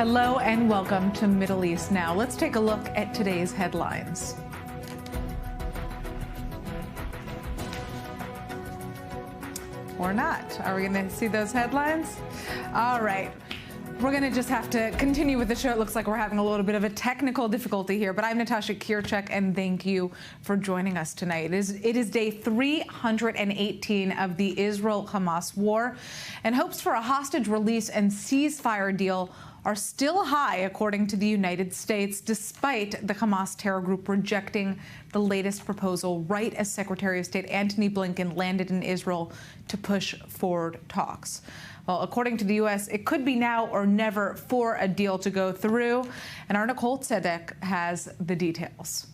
Hello and welcome to Middle East Now. Let's take a look at today's headlines. Or not. Are we going to see those headlines? All right. We're going to just have to continue with the show. It looks like we're having a little bit of a technical difficulty here, but I'm Natasha Kirchek, and thank you for joining us tonight. It is day 318 of the Israel-Hamas war, and hopes for a hostage release and ceasefire deal are still high, according to the United States, despite the Hamas terror group rejecting the latest proposal right as Secretary of State Antony Blinken landed in Israel to push forward talks. Well, according to the U.S., it could be now or never for a deal to go through. And our Nicole Tzedek has the details.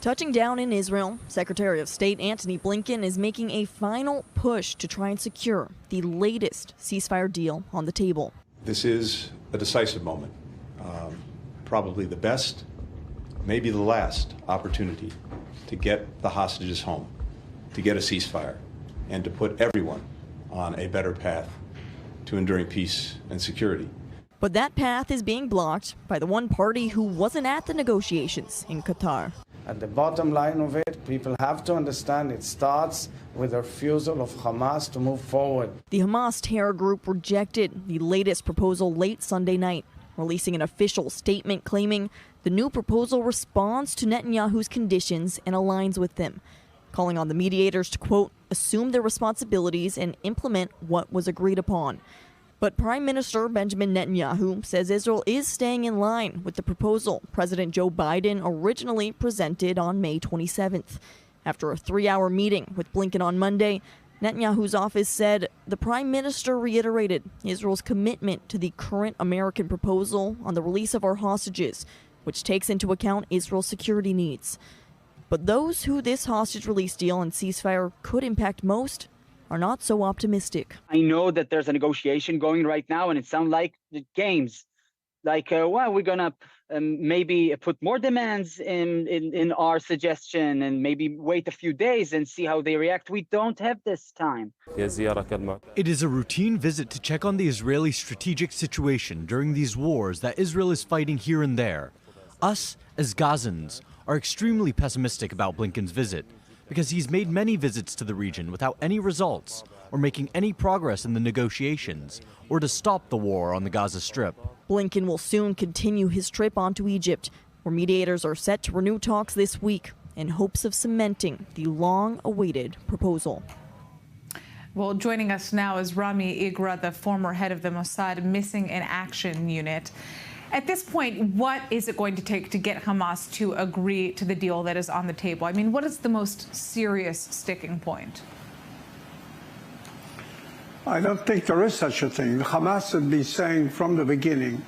Touching down in Israel, Secretary of State Antony Blinken is making a final push to try and secure the latest ceasefire deal on the table. This is a decisive moment, probably the best, maybe the last opportunity to get the hostages home, to get a ceasefire, and to put everyone on a better path to enduring peace and security. But that path is being blocked by the one party who wasn't at the negotiations in Qatar. At the bottom line of it, people have to understand it starts with the refusal of Hamas to move forward. The Hamas terror group rejected the latest proposal late Sunday night, releasing an official statement claiming the new proposal responds to Netanyahu's conditions and aligns with them, calling on the mediators to, quote, assume their responsibilities and implement what was agreed upon. But Prime Minister Benjamin Netanyahu says Israel is staying in line with the proposal President Joe Biden originally presented on May 27th. After a 3-hour meeting with Blinken on Monday, Netanyahu's office said the Prime Minister reiterated Israel's commitment to the current American proposal on the release of our hostages, which takes into account Israel's security needs. But those who this hostage release deal and ceasefire could impact most are not so optimistic. I know that there's a negotiation going right now, and it sounds like the games. Like, well, we're going to maybe put more demands in our suggestion and maybe wait a few days and see how they react. We don't have this time. It is a routine visit to check on the Israeli strategic situation during these wars that Israel is fighting here and there. Us, as Gazans, are extremely pessimistic about Blinken's visit, because he's made many visits to the region without any results or making any progress in the negotiations or to stop the war on the Gaza Strip. Blinken will soon continue his trip onto Egypt, where mediators are set to renew talks this week in hopes of cementing the long-awaited proposal. Well, joining us now is Rami Igra, the former head of the Mossad Missing in Action Unit. At this point, what is it going to take to get Hamas to agree to the deal that is on the table? I mean, what is the most serious sticking point? I don't think there is such a thing. Hamas has been saying from the beginning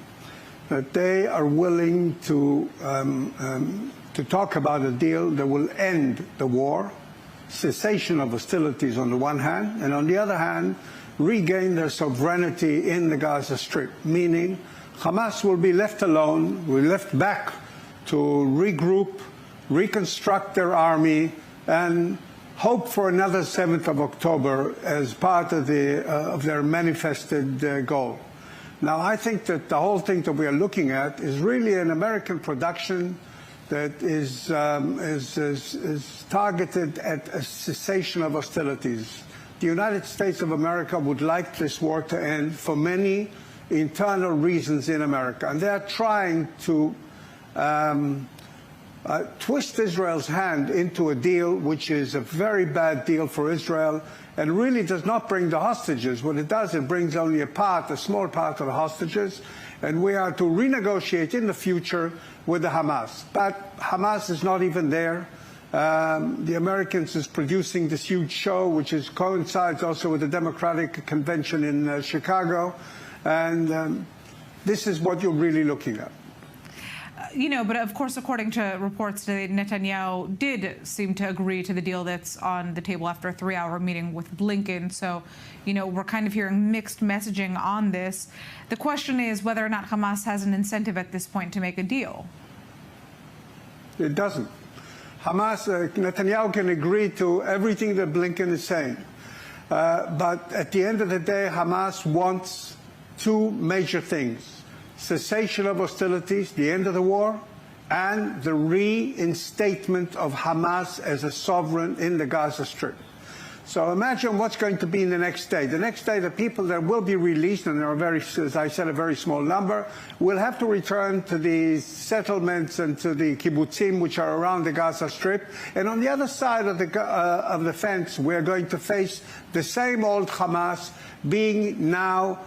that they are willing to talk about a deal that will end the war, cessation of hostilities on the one hand, and on the other hand, regain their sovereignty in the Gaza Strip, meaning Hamas will be left alone, will be left back to regroup, reconstruct their army, and hope for another 7th of October as part of their manifested goal. Now, I think that the whole thing that we are looking at is really an American production that is targeted at a cessation of hostilities. The United States of America would like this war to end for many internal reasons in America, and they're trying to twist Israel's hand into a deal which is a very bad deal for Israel and really does not bring the hostages. What it does, it brings only a small part of the hostages, and we are to renegotiate in the future with the Hamas. But Hamas is not even there. The Americans is producing this huge show, which coincides also with the Democratic Convention in Chicago. And this is what you're really looking at. But of course, according to reports today, Netanyahu did seem to agree to the deal that's on the table after a 3-hour meeting with Blinken. So, we're kind of hearing mixed messaging on this. The question is whether or not Hamas has an incentive at this point to make a deal. It doesn't. Netanyahu can agree to everything that Blinken is saying. But at the end of the day, Hamas wants two major things: cessation of hostilities, the end of the war, and the reinstatement of Hamas as a sovereign in the Gaza Strip. So imagine what's going to be in the next day. The next day, the people that will be released, and there are as I said, a very small number, will have to return to the settlements and to the kibbutzim, which are around the Gaza Strip. And on the other side of the fence, we're going to face the same old Hamas being now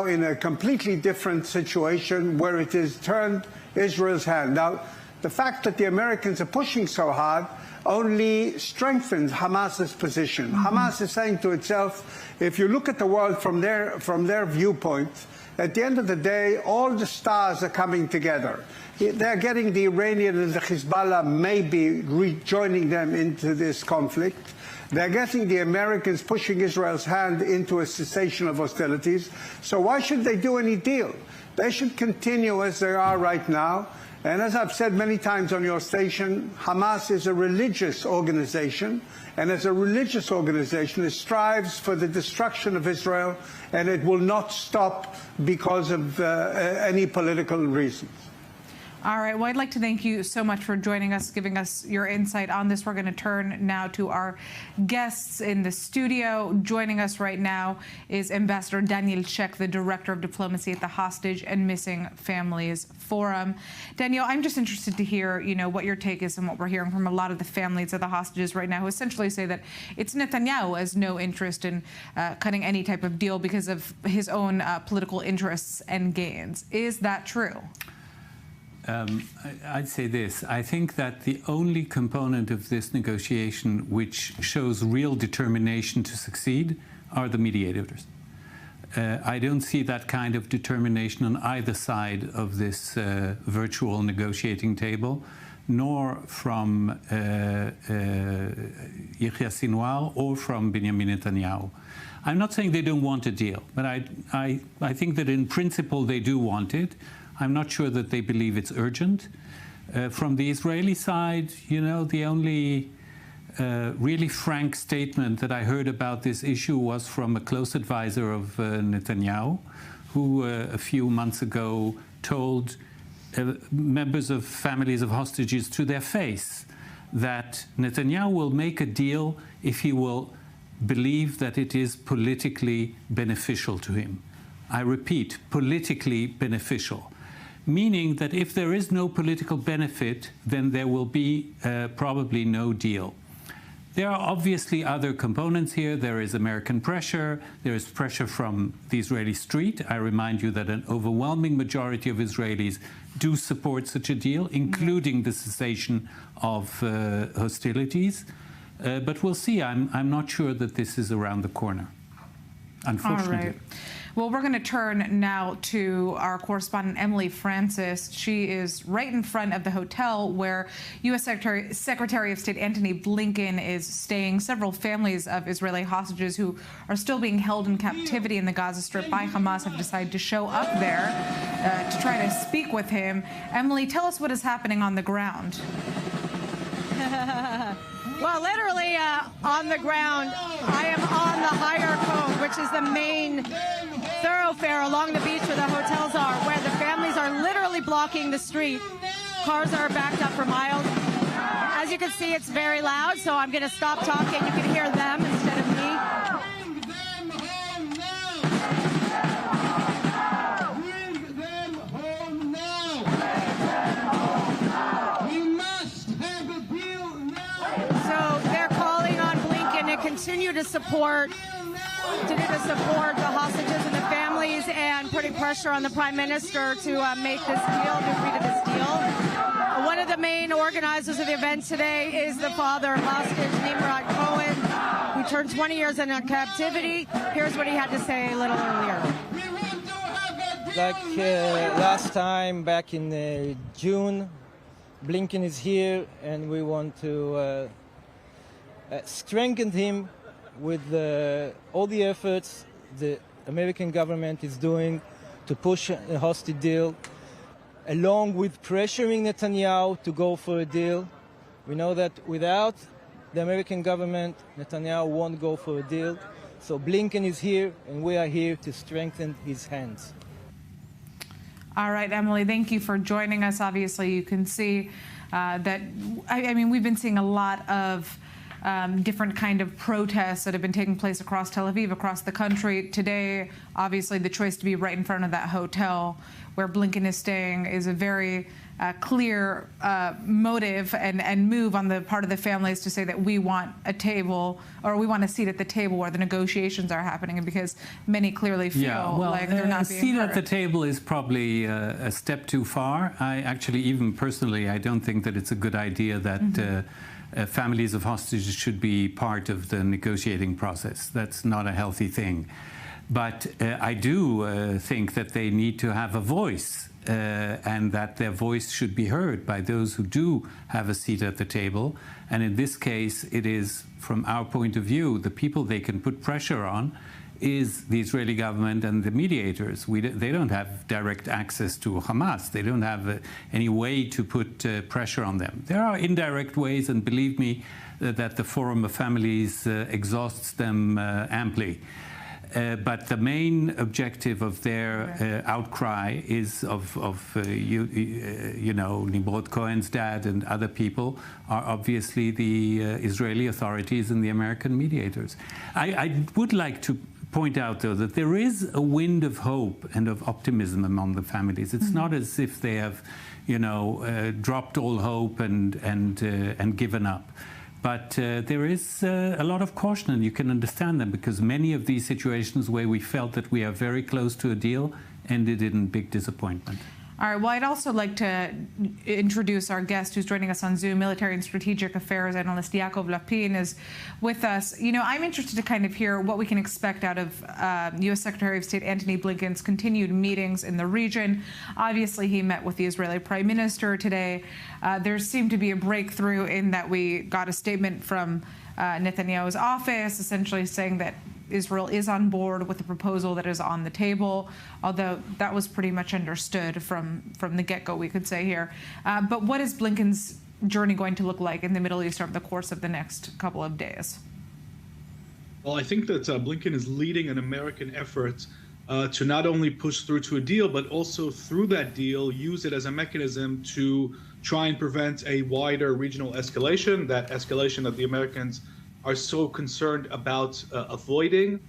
in a completely different situation where it has turned Israel's hand. Now, the fact that the Americans are pushing so hard only strengthens Hamas's position. Hamas is saying to itself, if you look at the world from their viewpoint, at the end of the day, all the stars are coming together. They're getting the Iranian and the Hezbollah maybe rejoining them into this conflict. They're getting the Americans pushing Israel's hand into a cessation of hostilities. So why should they do any deal? They should continue as they are right now. And as I've said many times on your station, Hamas is a religious organization. And as a religious organization, it strives for the destruction of Israel, and it will not stop because of any political reasons. All right. Well, I'd like to thank you so much for joining us, giving us your insight on this. We're going to turn now to our guests in the studio. Joining us right now is Ambassador Daniel Sheck, the Director of Diplomacy at the Hostage and Missing Families Forum. Daniel, I'm just interested to hear, what your take is and what we're hearing from a lot of the families of the hostages right now, who essentially say that it's Netanyahu has no interest in cutting any type of deal because of his own political interests and gains. Is that true? I'd say this. I think that the only component of this negotiation which shows real determination to succeed are the mediators. I don't see that kind of determination on either side of this virtual negotiating table, nor from Yahya Sinwar or from Benjamin Netanyahu. I'm not saying they don't want a deal, but I think that in principle they do want it. I'm not sure that they believe it's urgent. From the Israeli side, the only really frank statement that I heard about this issue was from a close advisor of Netanyahu, who a few months ago told members of families of hostages to their face that Netanyahu will make a deal if he will believe that it is politically beneficial to him. I repeat, politically beneficial. Meaning that if there is no political benefit, then there will be probably no deal. There are obviously other components here. There is American pressure. There is pressure from the Israeli street. I remind you that an overwhelming majority of Israelis do support such a deal, including the cessation of hostilities. But we'll see. I'm not sure that this is around the corner, unfortunately. All right. Well, we're going to turn now to our correspondent, Emily Francis. She is right in front of the hotel where U.S. Secretary of State Antony Blinken is staying. Several families of Israeli hostages who are still being held in captivity in the Gaza Strip by Hamas have decided to show up there to try to speak with him. Emily, tell us what is happening on the ground. Well, literally on the ground, I am on the higher cove, which is the main thoroughfare along the beach where the hotels are, where the families are literally blocking the street. Cars are backed up for miles. As you can see, it's very loud, so I'm going to stop talking. You can hear them instead of me. Continue to support the hostages and the families, and putting pressure on the Prime Minister to make this deal, to agree to this deal. One of the main organizers of the event today is the father of hostage, Nimrod Cohen, who turned 20 years in captivity. Here's what he had to say a little earlier. Like last time, back in June, Blinken is here, and we want to strengthened him with all the efforts the American government is doing to push a hostage deal, along with pressuring Netanyahu to go for a deal. We know that without the American government, Netanyahu won't go for a deal. So Blinken is here, and we are here to strengthen his hands. All right, Emily, thank you for joining us. Obviously, you can see that, I mean, we've been seeing a lot of different kind of protests that have been taking place across Tel Aviv, across the country. Today, obviously, the choice to be right in front of that hotel where Blinken is staying is a very clear motive and move on the part of the families to say that we want a table, or we want a seat at the table where the negotiations are happening, and because many clearly feel like they're not being heard. A seat at the table is probably a step too far. I actually, even personally, I don't think that it's a good idea that families of hostages should be part of the negotiating process. That's not a healthy thing. But I do think that they need to have a voice, and that their voice should be heard by those who do have a seat at the table. And in this case, it is, from our point of view, the people they can put pressure on is the Israeli government and the mediators. They don't have direct access to Hamas. They don't have any way to put pressure on them. There are indirect ways, and believe me, that the Forum of Families exhausts them amply. But the main objective of their outcry is of you know, Nimrod Cohen's dad and other people are obviously the Israeli authorities and the American mediators. I would like to point out, though, that there is a wind of hope and of optimism among the families. It's not as if they have, you know, dropped all hope and given up. But there is a lot of caution, and you can understand them, because many of these situations where we felt that we are very close to a deal ended in big disappointment. All right, well, I'd also like to introduce our guest who's joining us on Zoom. Military and Strategic Affairs analyst Yaakov Lapin is with us. You know, I'm interested to kind of hear what we can expect out of U.S. Secretary of State Antony Blinken's continued meetings in the region. Obviously, he met with the Israeli Prime Minister today. There seemed to be a breakthrough in that we got a statement from Netanyahu's office essentially saying that Israel is on board with the proposal that is on the table, although that was pretty much understood from the get-go, we could say here. But what is Blinken's journey going to look like in the Middle East over the course of the next couple of days? Well, I think that Blinken is leading an American effort to not only push through to a deal, but also through that deal, use it as a mechanism to try and prevent a wider regional escalation, that escalation that the Americans are so concerned about avoiding.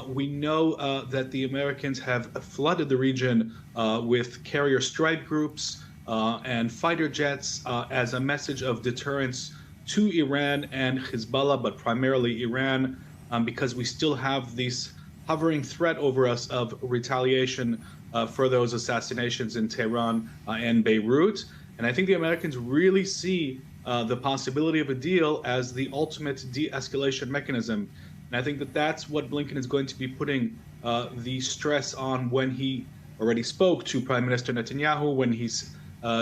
We know that the Americans have flooded the region with carrier strike groups and fighter jets as a message of deterrence to Iran and Hezbollah, but primarily Iran, because we still have this hovering threat over us of retaliation for those assassinations in Tehran and Beirut. And I think the Americans really see the possibility of a deal as the ultimate de-escalation mechanism. And I think that that's what Blinken is going to be putting the stress on when he already spoke to Prime Minister Netanyahu, when he's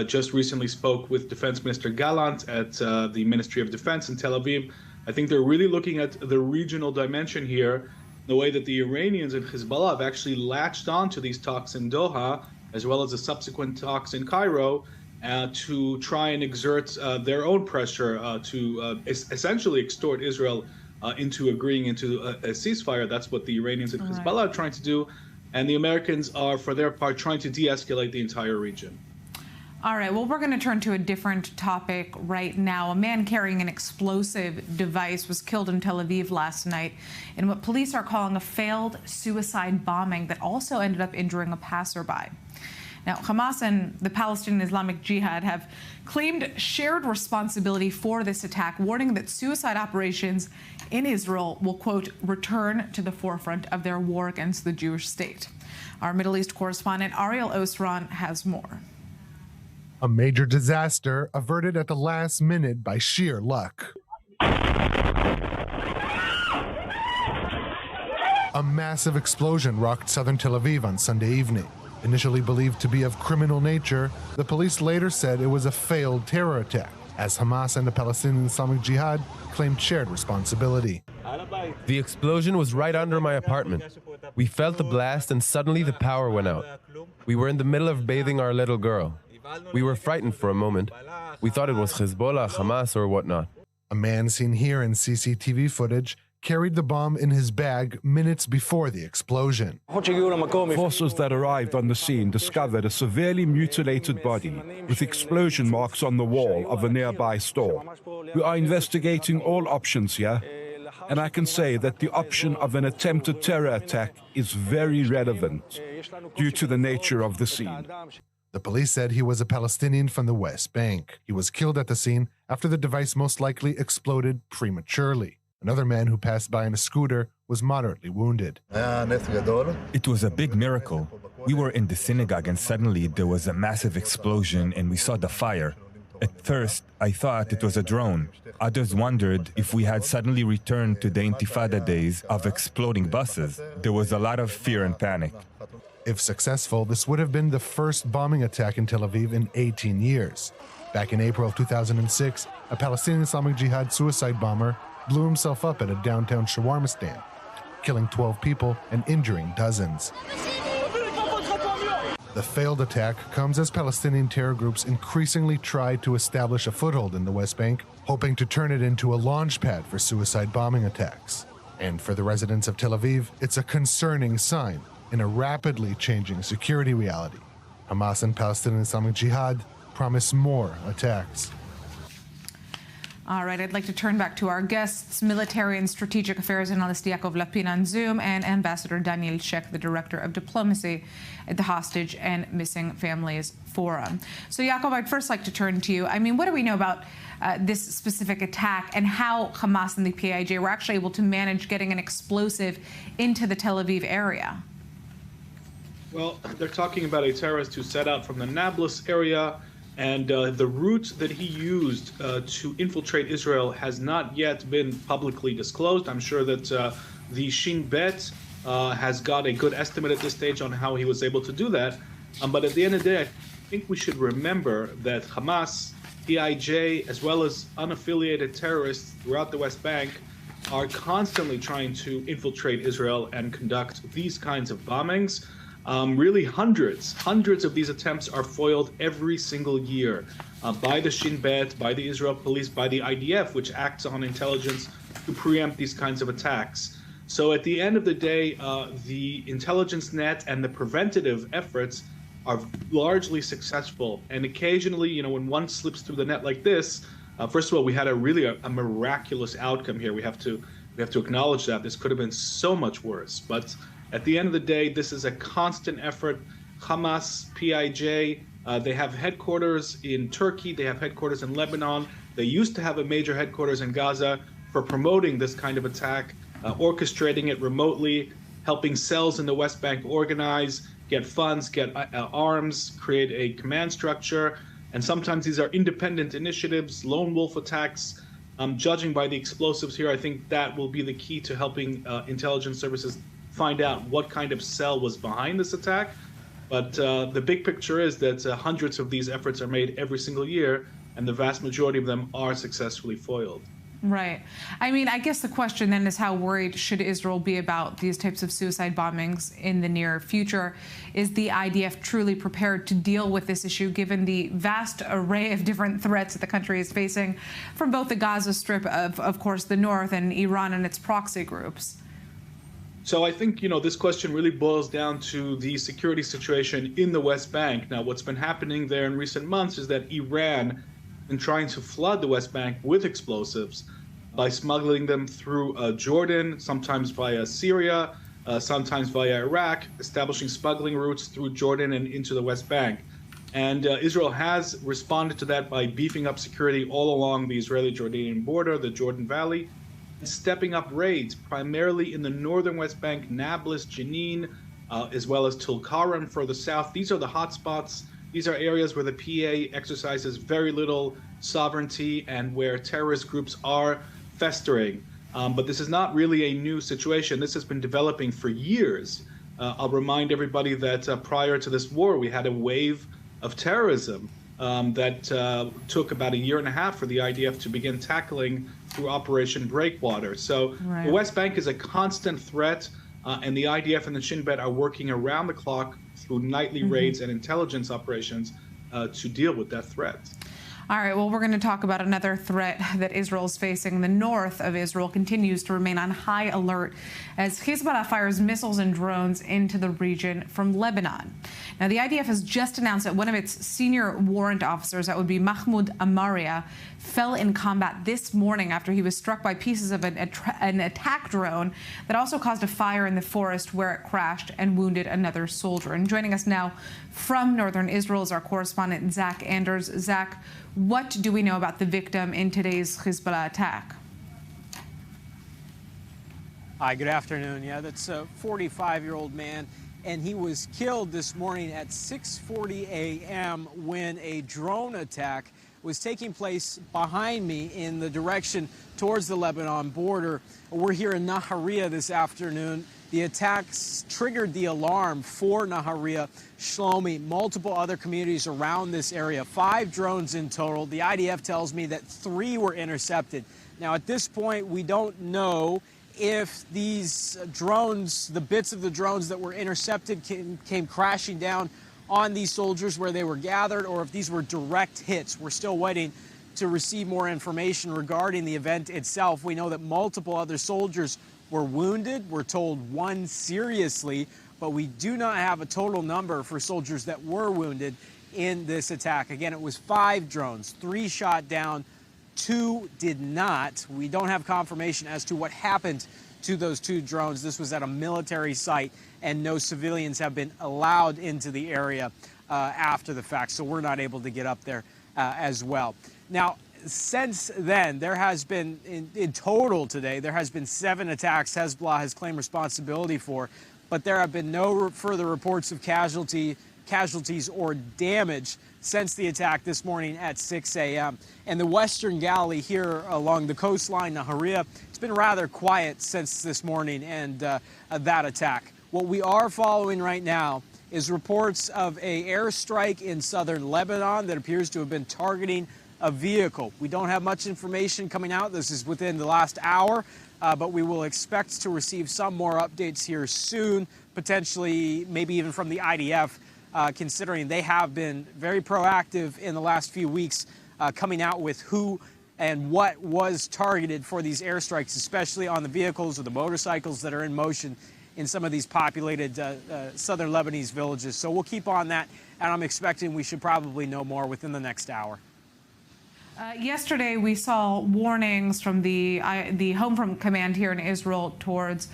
just recently spoke with Defense Minister Gallant at the Ministry of Defense in Tel Aviv. I think they're really looking at the regional dimension here, the way that the Iranians and Hezbollah have actually latched on to these talks in Doha, as well as the subsequent talks in Cairo, to try and exert their own pressure to essentially extort Israel into agreeing into a ceasefire. That's what the Iranians and Hezbollah are trying to do. And the Americans are, for their part, trying to de-escalate the entire region. All right, well, we're going to turn to a different topic right now. A man carrying an explosive device was killed in Tel Aviv last night in what police are calling a failed suicide bombing that also ended up injuring a passerby. Now, Hamas and the Palestinian Islamic Jihad have claimed shared responsibility for this attack, warning that suicide operations in Israel will, quote, return to the forefront of their war against the Jewish state. Our Middle East correspondent Ariel Osran has more. A major disaster averted at the last minute by sheer luck. A massive explosion rocked southern Tel Aviv on Sunday evening. Initially believed to be of criminal nature, the police later said it was a failed terror attack, as Hamas and the Palestinian Islamic Jihad claimed shared responsibility. The explosion was right under my apartment. We felt the blast and suddenly the power went out. We were in the middle of bathing our little girl. We were frightened for a moment. We thought it was Hezbollah, Hamas, or whatnot. A man seen here in CCTV footage carried the bomb in his bag minutes before the explosion. Forces that arrived on the scene discovered a severely mutilated body with explosion marks on the wall of a nearby store. We are investigating all options here, and I can say that the option of an attempted terror attack is very relevant due to the nature of the scene. The police said he was a Palestinian from the West Bank. He was killed at the scene after the device most likely exploded prematurely. Another man who passed by in a scooter was moderately wounded. It was a big miracle. We were in the synagogue and suddenly there was a massive explosion and we saw the fire. At first, I thought it was a drone. Others wondered if we had suddenly returned to the Intifada days of exploding buses. There was a lot of fear and panic. If successful, this would have been the first bombing attack in Tel Aviv in 18 years. Back in April of 2006, a Palestinian Islamic Jihad suicide bomber blew himself up at a downtown shawarma stand, killing 12 people and injuring dozens. The failed attack comes as Palestinian terror groups increasingly try to establish a foothold in the West Bank, hoping to turn it into a launch pad for suicide bombing attacks. And for the residents of Tel Aviv, it's a concerning sign in a rapidly changing security reality. Hamas and Palestinian Islamic Jihad promise more attacks. All right, I'd like to turn back to our guests, military and strategic affairs analyst Yaakov Lapin on Zoom, and Ambassador Daniel Sheikh, the director of diplomacy at the Hostage and Missing Families Forum. So, Yaakov, I'd first like to turn to you. I mean, what do we know about this specific attack and how Hamas and the PIJ were actually able to manage getting an explosive into the Tel Aviv area? Well, they're talking about a terrorist who set out from the Nablus area, and the route that he used to infiltrate Israel has not yet been publicly disclosed. I'm sure that the Shin Bet has got a good estimate at this stage on how he was able to do that. But at the end of the day, I think we should remember that Hamas, PIJ, as well as unaffiliated terrorists throughout the West Bank are constantly trying to infiltrate Israel and conduct these kinds of bombings. Really hundreds of these attempts are foiled every single year by the Shin Bet, by the Israel police, by the IDF, which acts on intelligence to preempt these kinds of attacks. So at the end of the day, the intelligence net and the preventative efforts are largely successful. And occasionally, you know, when one slips through the net like this, first of all, we had a miraculous outcome here. We have to acknowledge that. This could have been so much worse. But at the end of the day, this is a constant effort. Hamas, PIJ, they have headquarters in Turkey. They have headquarters in Lebanon. They used to have a major headquarters in Gaza for promoting this kind of attack, orchestrating it remotely, helping cells in the West Bank organize, get funds, get arms, create a command structure. And sometimes these are independent initiatives, lone wolf attacks. Judging by the explosives here, I think that will be the key to helping intelligence services find out what kind of cell was behind this attack. But the big picture is that hundreds of these efforts are made every single year, and the vast majority of them are successfully foiled. Right. I mean, I guess the question then is how worried should Israel be about these types of suicide bombings in the near future? Is the IDF truly prepared to deal with this issue given the vast array of different threats that the country is facing from both the Gaza Strip, of course, the north, and Iran and its proxy groups? So I think, you know, this question really boils down to the security situation in the West Bank. Now, what's been happening there in recent months is that Iran and trying to flood the West Bank with explosives by smuggling them through Jordan, sometimes via Syria, sometimes via Iraq, establishing smuggling routes through Jordan and into the West Bank. And Israel has responded to that by beefing up security all along the Israeli-Jordanian border, the Jordan Valley, and stepping up raids, primarily in the northern West Bank, Nablus, Jenin, as well as Tulkarem further south. These are the hotspots. These are areas where the PA exercises very little sovereignty and where terrorist groups are festering. But this is not really a new situation. This has been developing for years. I'll remind everybody that prior to this war, we had a wave of terrorism that took about a year and a half for the IDF to begin tackling through Operation Breakwater. So right. The West Bank is a constant threat, and the IDF and the Shin Bet are working around the clock through nightly raids and intelligence operations to deal with that threat. All right, well, we're going to talk about another threat that Israel is facing. The north of Israel continues to remain on high alert as Hezbollah fires missiles and drones into the region from Lebanon. Now, the IDF has just announced that one of its senior warrant officers, that would be Mahmoud Amaria, fell in combat this morning after he was struck by pieces of an attack drone that also caused a fire in the forest where it crashed and wounded another soldier. And joining us now from northern Israel is our correspondent, Zach Anders. Zach, what do we know about the victim in today's Hezbollah attack? Hi, good afternoon. Yeah, that's a 45-year-old man, and he was killed this morning at 6:40 a.m. when a drone attack was taking place behind me in the direction towards the Lebanon border. We're here in Nahariya this afternoon. The attacks triggered the alarm for Nahariya, Shlomi, multiple other communities around this area. 5 drones in total. The IDF tells me that 3 were intercepted. Now, at this point, we don't know if these drones, the bits of the drones that were intercepted came crashing down on these soldiers where they were gathered, or if these were direct hits. We're still waiting to receive more information regarding the event itself. We know that multiple other soldiers were wounded. We're told 1 seriously, but we do not have a total number for soldiers that were wounded in this attack. Again, it was 5 drones, 3 shot down, 2 did not. We don't have confirmation as to what happened to those 2 drones. This was at a military site, and no civilians have been allowed into the area after the fact, so we're not able to get up there as well. Now, since then, there has been, in total today, there has been 7 attacks Hezbollah has claimed responsibility for, but there have been no further reports of casualties or damage since the attack this morning at 6 a.m. And the Western Galilee here along the coastline, Nahariya, it's been rather quiet since this morning and that attack. What we are following right now is reports of an airstrike in southern Lebanon that appears to have been targeting a vehicle. We don't have much information coming out. This is within the last hour, but we will expect to receive some more updates here soon, potentially maybe even from the IDF, considering they have been very proactive in the last few weeks, coming out with who and what was targeted for these airstrikes, especially on the vehicles or the motorcycles that are in motion in some of these populated southern Lebanese villages. So we'll keep on that, and I'm expecting we should probably know more within the next hour. Yesterday, we saw warnings from the Home Front Command here in Israel towards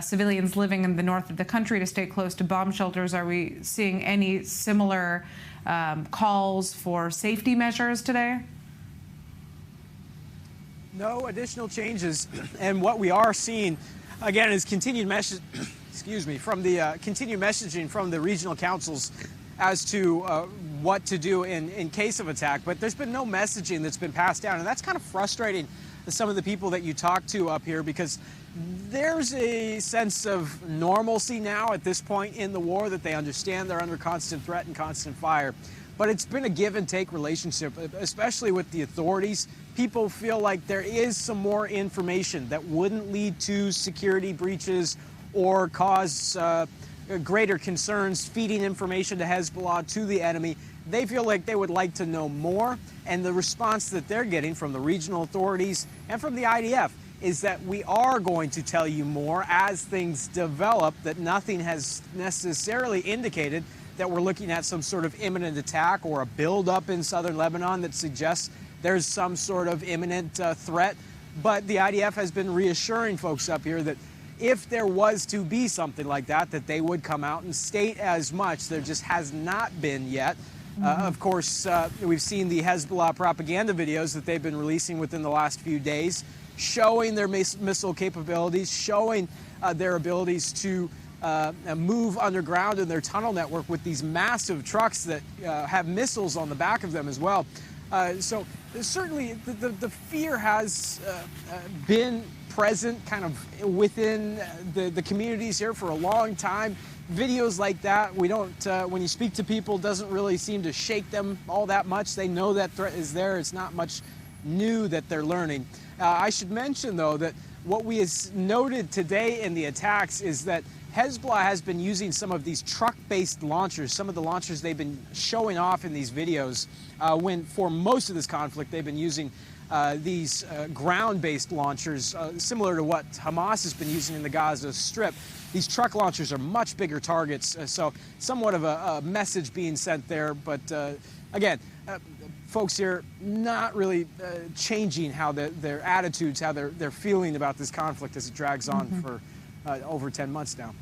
civilians living in the north of the country to stay close to bomb shelters. Are we seeing any similar calls for safety measures today? No additional changes, and what we are seeing, again, is continued message. Excuse me, from the continued messaging from the regional councils as to what to do in case of attack, but there's been no messaging that's been passed down, and that's kind of frustrating to some of the people that you talk to up here, because there's a sense of normalcy now at this point in the war, that they understand they're under constant threat and constant fire. But it's been a give and take relationship, especially with the authorities. People feel like there is some more information that wouldn't lead to security breaches or cause greater concerns, feeding information to Hezbollah, to the enemy. They feel like they would like to know more, and the response that they're getting from the regional authorities and from the IDF is that we are going to tell you more as things develop, that nothing has necessarily indicated that we're looking at some sort of imminent attack or a buildup in southern Lebanon that suggests there's some sort of imminent threat. But the IDF has been reassuring folks up here that if there was to be something like that, that they would come out and state as much. There just has not been yet. Of course, we've seen the Hezbollah propaganda videos that they've been releasing within the last few days, showing their missile capabilities, showing their abilities to move underground in their tunnel network with these massive trucks that have missiles on the back of them as well. So certainly the fear has been present kind of within the communities here for a long time. Videos like that, we don't, when you speak to people, doesn't really seem to shake them all that much. They know that threat is there. It's not much new that they're learning. I should mention, though, that what we noted today in the attacks is that Hezbollah has been using some of these truck-based launchers, some of the launchers they've been showing off in these videos, when for most of this conflict they've been using these ground-based launchers, similar to what Hamas has been using in the Gaza Strip. These truck launchers are much bigger targets, so somewhat of a message being sent there. But again, folks here not really changing how their attitudes, how they're feeling about this conflict as it drags on for over 10 months now.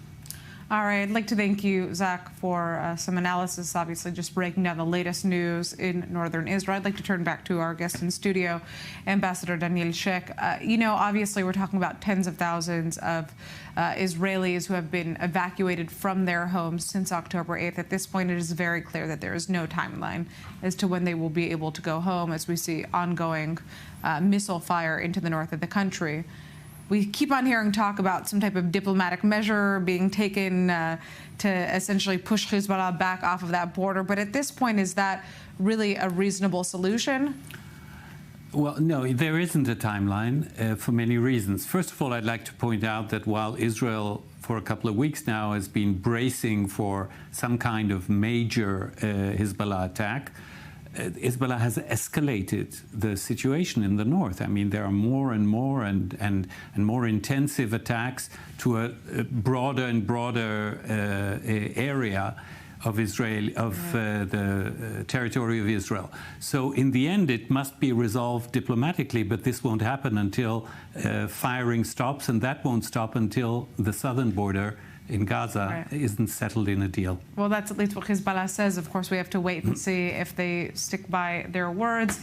All right, I'd like to thank you, Zach, for some analysis, obviously just breaking down the latest news in northern Israel. I'd like to turn back to our guest in studio, Ambassador Daniel Sheikh. You know, obviously we're talking about tens of thousands of Israelis who have been evacuated from their homes since October 8th. At this point, it is very clear that there is no timeline as to when they will be able to go home, as we see ongoing missile fire into the north of the country. We keep on hearing talk about some type of diplomatic measure being taken to essentially push Hezbollah back off of that border. But at this point, is that really a reasonable solution? Well, no, there isn't a timeline for many reasons. First of all, I'd like to point out that while Israel for a couple of weeks now has been bracing for some kind of major Hezbollah attack, Hezbollah has escalated the situation in the north. I mean, there are more and more and more intensive attacks to a broader and broader area of Israel, of the territory of Israel. So in the end, it must be resolved diplomatically, but this won't happen until firing stops, and that won't stop until the southern border in Gaza isn't settled in a deal. Well, that's at least what Hezbollah says. Of course, we have to wait and see if they stick by their words.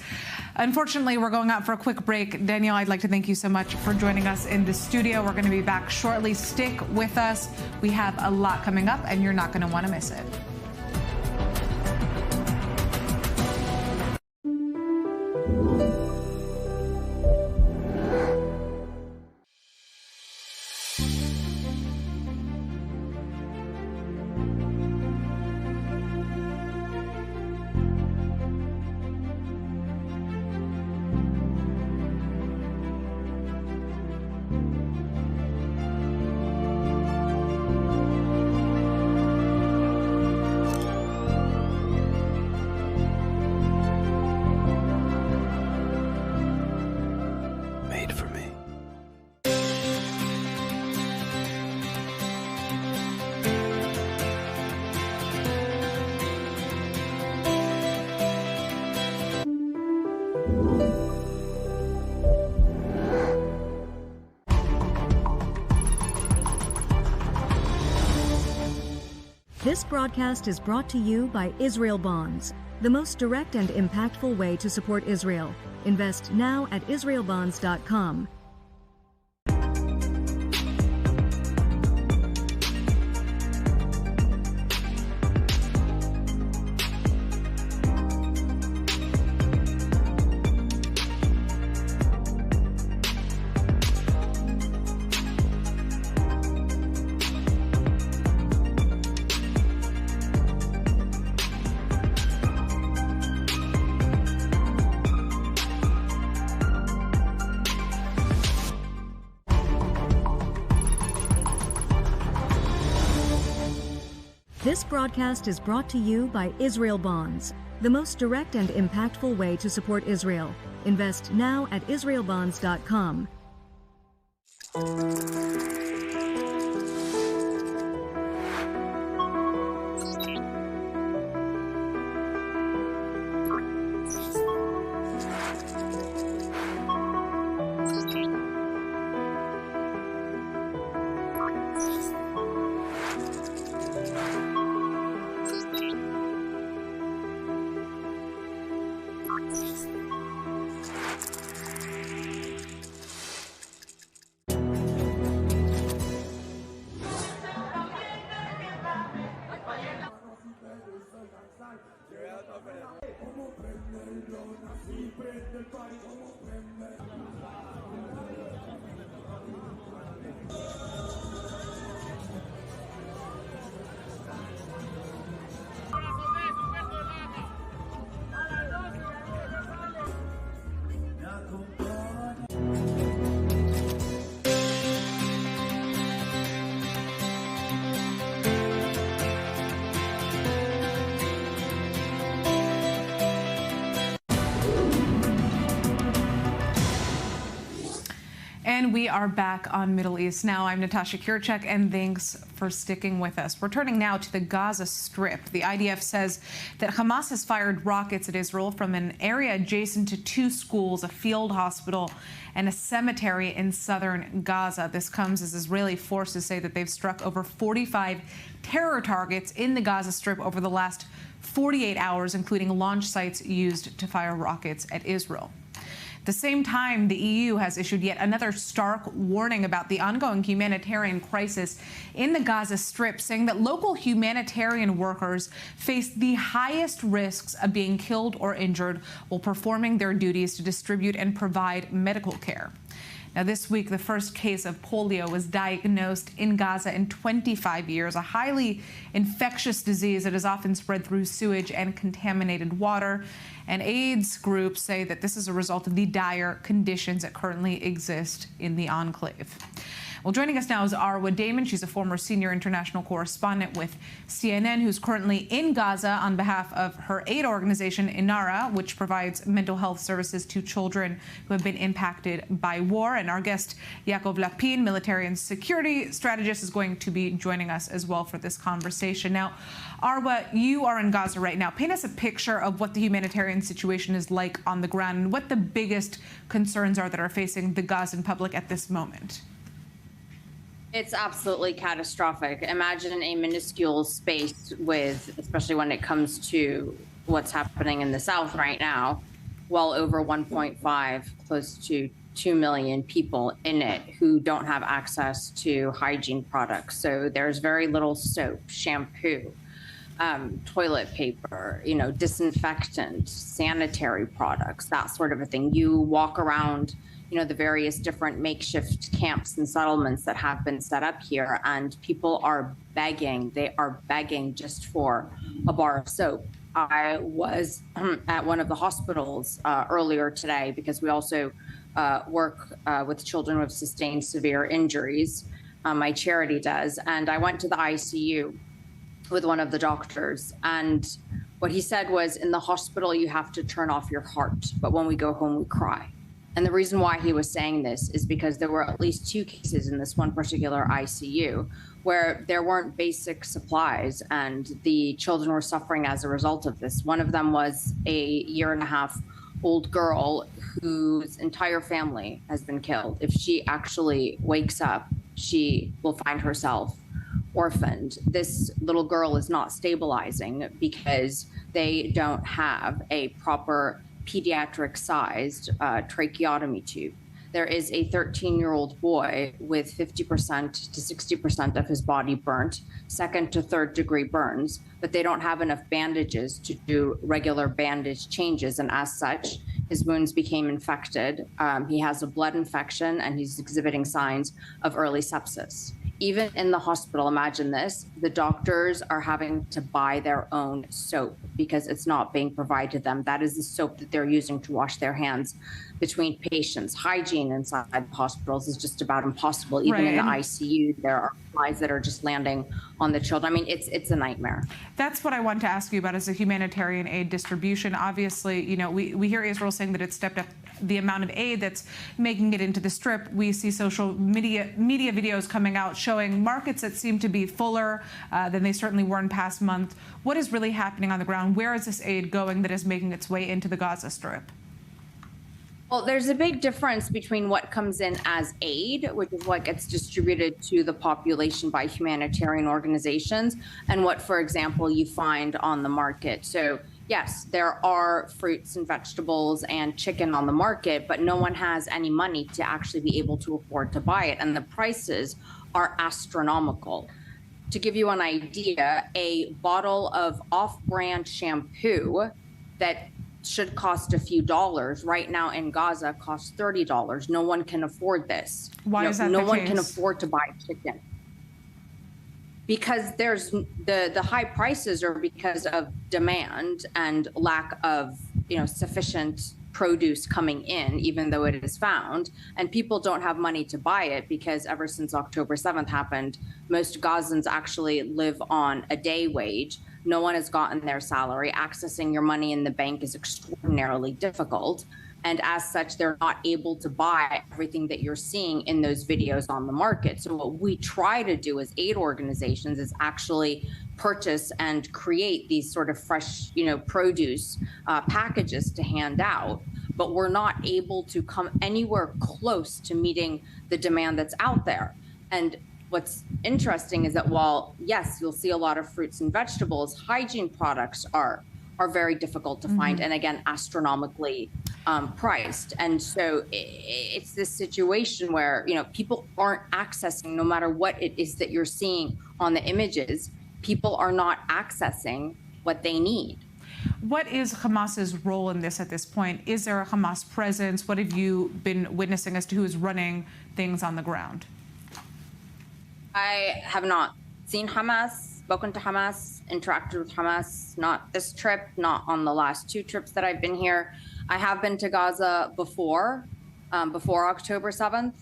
Unfortunately, we're going out for a quick break. Daniel, I'd like to thank you so much for joining us in the studio. We're going to be back shortly. Stick with us. We have a lot coming up, and you're not going to want to miss it. This broadcast is brought to you by Israel Bonds, the most direct and impactful way to support Israel. Invest now at israelbonds.com. This broadcast is brought to you by Israel Bonds, the most direct and impactful way to support Israel. Invest now at israelbonds.com. And we are back on Middle East Now. I'm Natasha Kirchek, and thanks for sticking with us. We're turning now to the Gaza Strip. The IDF says that Hamas has fired rockets at Israel from an area adjacent to 2 schools, a field hospital, and a cemetery in southern Gaza. This comes as Israeli forces say that they've struck over 45 terror targets in the Gaza Strip over the last 48 hours, including launch sites used to fire rockets at Israel. At the same time, the EU has issued yet another stark warning about the ongoing humanitarian crisis in the Gaza Strip, saying that local humanitarian workers face the highest risks of being killed or injured while performing their duties to distribute and provide medical care. Now, this week, the first case of polio was diagnosed in Gaza in 25 years, a highly infectious disease that is often spread through sewage and contaminated water. And AIDS groups say that this is a result of the dire conditions that currently exist in the enclave. Well, joining us now is Arwa Damon. She's a former senior international correspondent with CNN, who's currently in Gaza on behalf of her aid organization, Inara, which provides mental health services to children who have been impacted by war. And our guest, Yaakov Lapin, military and security strategist, is going to be joining us as well for this conversation. Now, Arwa, you are in Gaza right now. Paint us a picture of what the humanitarian situation is like on the ground and what the biggest concerns are that are facing the Gazan public at this moment. It's absolutely catastrophic. Imagine a minuscule space with, especially when it comes to what's happening in the south right now, well over 1.5, close to 2 million people in it who don't have access to hygiene products. So there's very little soap, shampoo, toilet paper, disinfectant, sanitary products, that sort of a thing. You walk around the various different makeshift camps and settlements that have been set up here, and people are begging. They are begging just for a bar of soap. I was at one of the hospitals earlier today because we also work with children who have sustained severe injuries. My charity does. And I went to the ICU with one of the doctors, and what he said was, in the hospital, you have to turn off your heart, but when we go home, we cry. And the reason why he was saying this is because there were at least 2 cases in this one particular ICU where there weren't basic supplies, and the children were suffering as a result of this. One of them was a 1.5-year-old girl whose entire family has been killed. If she actually wakes up, she will find herself orphaned. This little girl is not stabilizing because they don't have a proper pediatric-sized tracheotomy tube. There is a 13-year-old boy with 50% to 60% of his body burnt, 2nd to 3rd degree burns, but they don't have enough bandages to do regular bandage changes, and as such, his wounds became infected. He has a blood infection, and he's exhibiting signs of early sepsis. Even in the hospital, imagine this, the doctors are having to buy their own soap because it's not being provided to them. That is the soap that they're using to wash their hands between patients. Hygiene inside the hospitals is just about impossible. Even in the ICU, there are flies that are just landing on the children. I mean, it's a nightmare. That's what I want to ask you about, is the humanitarian aid distribution. Obviously, we hear Israel saying that it stepped up the amount of aid that's making it into the Strip. We see social media videos coming out showing markets that seem to be fuller than they certainly were in past months. What is really happening on the ground? Where is this aid going that is making its way into the Gaza Strip? Well, there's a big difference between what comes in as aid, which is what gets distributed to the population by humanitarian organizations, and what, for example, you find on the market. So yes, there are fruits and vegetables and chicken on the market, but no one has any money to actually be able to afford to buy it. And the prices are astronomical. To give you an idea, a bottle of off-brand shampoo that should cost a few dollars right now in Gaza costs $30. No one can afford this. Why is that the case? No one can afford to buy chicken. Because there's the high prices are because of demand and lack of sufficient produce coming in, even though it is found, and people don't have money to buy it because ever since October 7th happened, most Gazans actually live on a day wage. No one has gotten their salary. Accessing your money in the bank is extraordinarily difficult. And as such, they're not able to buy everything that you're seeing in those videos on the market. So what we try to do as aid organizations is actually purchase and create these sort of fresh, produce packages to hand out. But we're not able to come anywhere close to meeting the demand that's out there. And what's interesting is that while, yes, you'll see a lot of fruits and vegetables, hygiene products are very difficult to find, and again, astronomically priced. And so it's this situation where, people aren't accessing, no matter what it is that you're seeing on the images, people are not accessing what they need. What is Hamas's role in this at this point? Is there a Hamas presence? What have you been witnessing as to who is running things on the ground? I have not seen Hamas, spoken to Hamas, interacted with Hamas, not this trip, not on the last 2 trips that I've been here. I have been to Gaza before October 7th,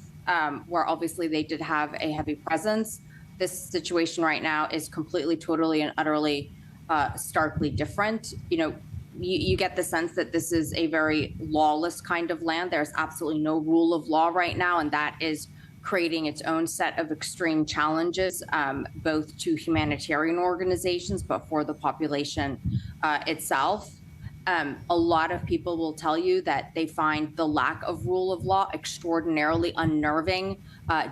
where obviously they did have a heavy presence. This situation right now is completely, totally, and utterly starkly different. You get the sense that this is a very lawless kind of land. There's absolutely no rule of law right now, and that is creating its own set of extreme challenges, both to humanitarian organizations, but for the population itself. A lot of people will tell you that they find the lack of rule of law extraordinarily unnerving,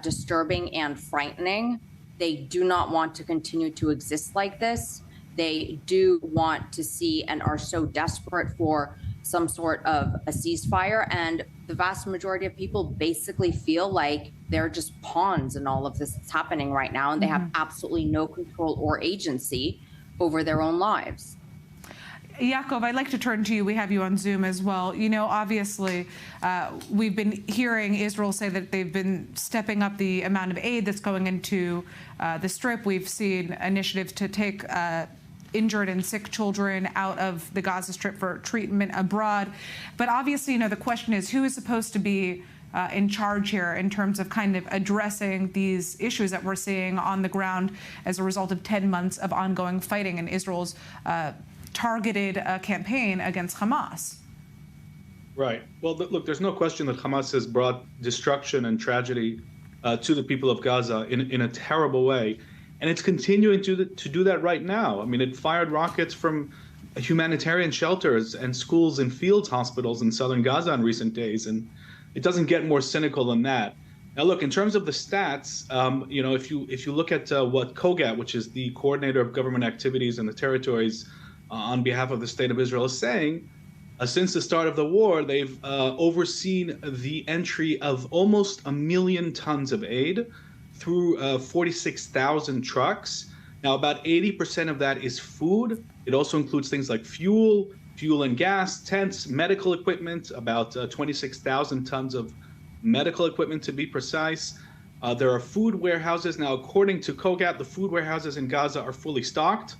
disturbing, and frightening. They do not want to continue to exist like this. They do want to see and are so desperate for some sort of a ceasefire. And the vast majority of people basically feel like they're just pawns in all of this that's happening right now. And they have absolutely no control or agency over their own lives. Yaakov, I'd like to turn to you. We have you on Zoom as well. Obviously, we've been hearing Israel say that they've been stepping up the amount of aid that's going into the Strip. We've seen initiatives to take injured and sick children out of the Gaza Strip for treatment abroad. But obviously, the question is, who is supposed to be in charge here in terms of kind of addressing these issues that we're seeing on the ground as a result of 10 months of ongoing fighting in Israel's targeted campaign against Hamas? Right. Well, look, there's no question that Hamas has brought destruction and tragedy to the people of Gaza in a terrible way. And it's continuing to do that right now. I mean, it fired rockets from humanitarian shelters and schools and field hospitals in southern Gaza in recent days. And it doesn't get more cynical than that. Now, look, in terms of the stats, if you look at what COGAT, which is the coordinator of government activities in the territories on behalf of the state of Israel, is saying, since the start of the war, they've overseen the entry of almost 1 million tons of aid through 46,000 trucks. Now, about 80% of that is food. It also includes things like fuel and gas, tents, medical equipment, about 26,000 tons of medical equipment to be precise. There are food warehouses. Now, according to COGAT, the food warehouses in Gaza are fully stocked.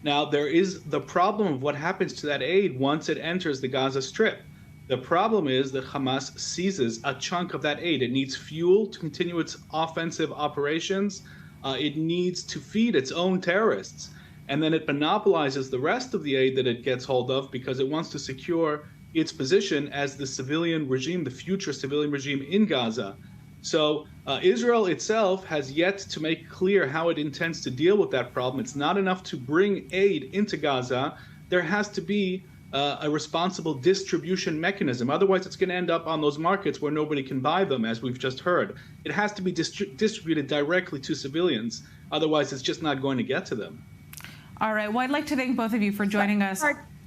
Now, there is the problem of what happens to that aid once it enters the Gaza Strip. The problem is that Hamas seizes a chunk of that aid. It needs fuel to continue its offensive operations. It needs to feed its own terrorists. And then it monopolizes the rest of the aid that it gets hold of because it wants to secure its position as the civilian regime, the future civilian regime in Gaza. So Israel itself has yet to make clear how it intends to deal with that problem. It's not enough to bring aid into Gaza. There has to be a responsible distribution mechanism. Otherwise, it's going to end up on those markets where nobody can buy them, as we've just heard. It has to be distributed directly to civilians. Otherwise, it's just not going to get to them. All right. Well, I'd like to thank both of you for joining us.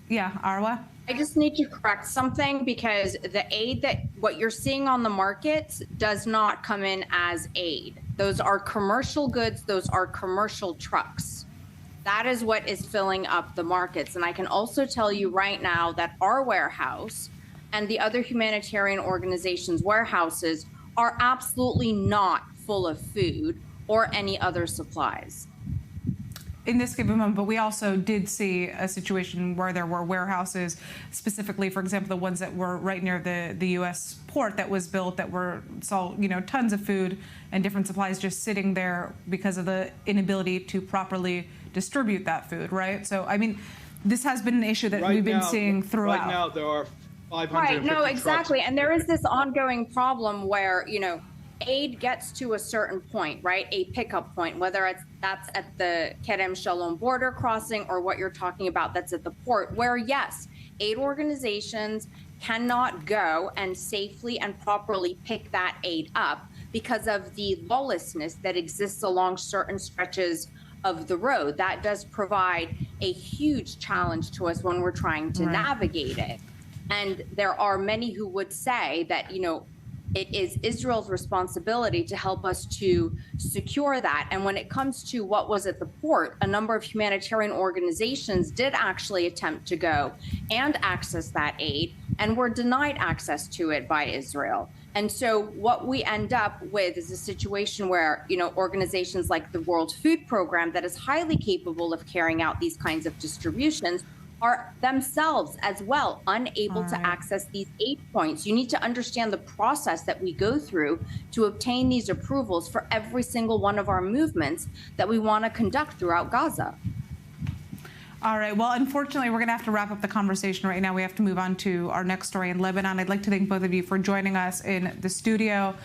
Yeah, Arwa? I just need to correct something because the aid what you're seeing on the markets does not come in as aid. Those are commercial goods. Those are commercial trucks. That is what is filling up the markets. And I can also tell you right now that our warehouse and the other humanitarian organizations' warehouses are absolutely not full of food or any other supplies. In this given moment, but we also did see a situation where there were warehouses, specifically, for example, the ones that were right near the U.S. port that was built that saw tons of food and different supplies just sitting there because of the inability to properly distribute that food, right? So, I mean, this has been an issue that we've been seeing throughout. Right now, there are 550 Right, no, trucks. exactly. And there is this ongoing problem where, aid gets to a certain point, right? A pickup point, whether that's at the Kerem Shalom border crossing or what you're talking about that's at the port, where yes, aid organizations cannot go and safely and properly pick that aid up because of the lawlessness that exists along certain stretches of the road. That does provide a huge challenge to us when we're trying to navigate it. And there are many who would say that, it is Israel's responsibility to help us to secure that. And when it comes to what was at the port, a number of humanitarian organizations did actually attempt to go and access that aid and were denied access to it by Israel. And so what we end up with is a situation where, organizations like the World Food Program that is highly capable of carrying out these kinds of distributions are themselves as well unable to access these aid points. You need to understand the process that we go through to obtain these approvals for every single one of our movements that we want to conduct throughout Gaza. All right. Well, unfortunately, we're going to have to wrap up the conversation right now. We have to move on to our next story in Lebanon. I'd like to thank both of you for joining us in the studio,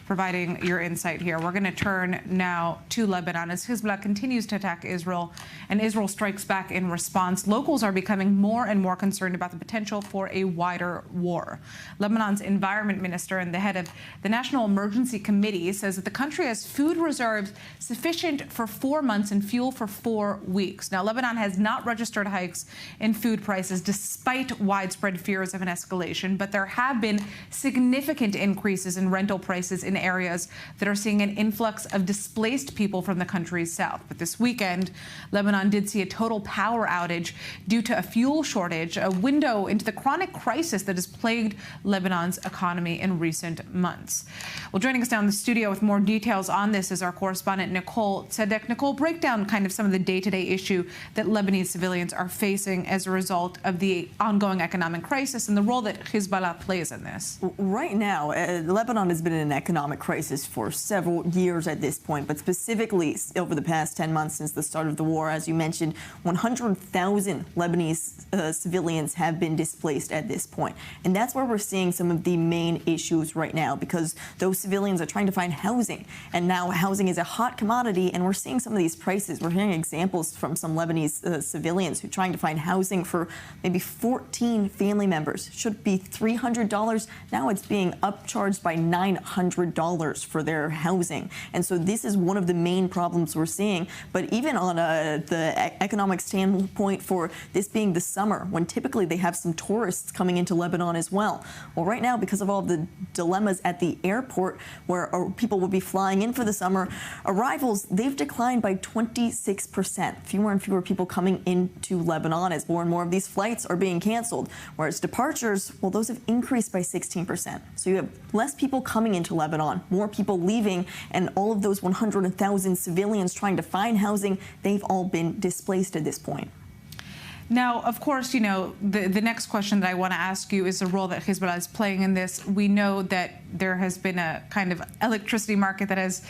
providing your insight here. We're going to turn now to Lebanon as Hezbollah continues to attack Israel and Israel strikes back in response. Locals are becoming more and more concerned about the potential for a wider war. Lebanon's environment minister and the head of the National Emergency Committee says that the country has food reserves sufficient for 4 months and fuel for 4 weeks. Now, Lebanon has not registered hikes in food prices despite widespread fears of an escalation, but there have been significant increases in rental prices in areas that are seeing an influx of displaced people from the country's south. But this weekend, Lebanon did see a total power outage due to a fuel shortage, a window into the chronic crisis that has plagued Lebanon's economy in recent months. Well, joining us now in the studio with more details on this is our correspondent Nicole Tzedek. Nicole, break down kind of some of the day-to-day issue that Lebanese civilians are facing as a result of the ongoing economic crisis and the role that Hezbollah plays in this. Right now, Lebanon has been in an economic crisis for several years at this point, but specifically over the past 10 months since the start of the war, as you mentioned, 100,000 Lebanese civilians have been displaced at this point. And that's where we're seeing some of the main issues right now, because those civilians are trying to find housing. And now housing is a hot commodity, and we're seeing some of these prices. We're hearing examples from some Lebanese civilians who are trying to find housing for maybe 14 family members. Should be $300. Now it's being upcharged by $900 for their housing. And so this is one of the main problems we're seeing. But even on the economic standpoint for this being the summer, when typically they have some tourists coming into Lebanon as well. Well, right now, because of all the dilemmas at the airport where people will be flying in for the summer, arrivals, they've declined by 26%. Fewer and fewer people coming into Lebanon as more and more of these flights are being canceled. Whereas departures, well, those have increased by 16%. So you have less people coming into Lebanon, more people leaving, and all of those 100,000 civilians trying to find housing, they've all been displaced at this point. Now, of course, the next question that I want to ask you is the role that Hezbollah is playing in this. We know that there has been a kind of electricity market that has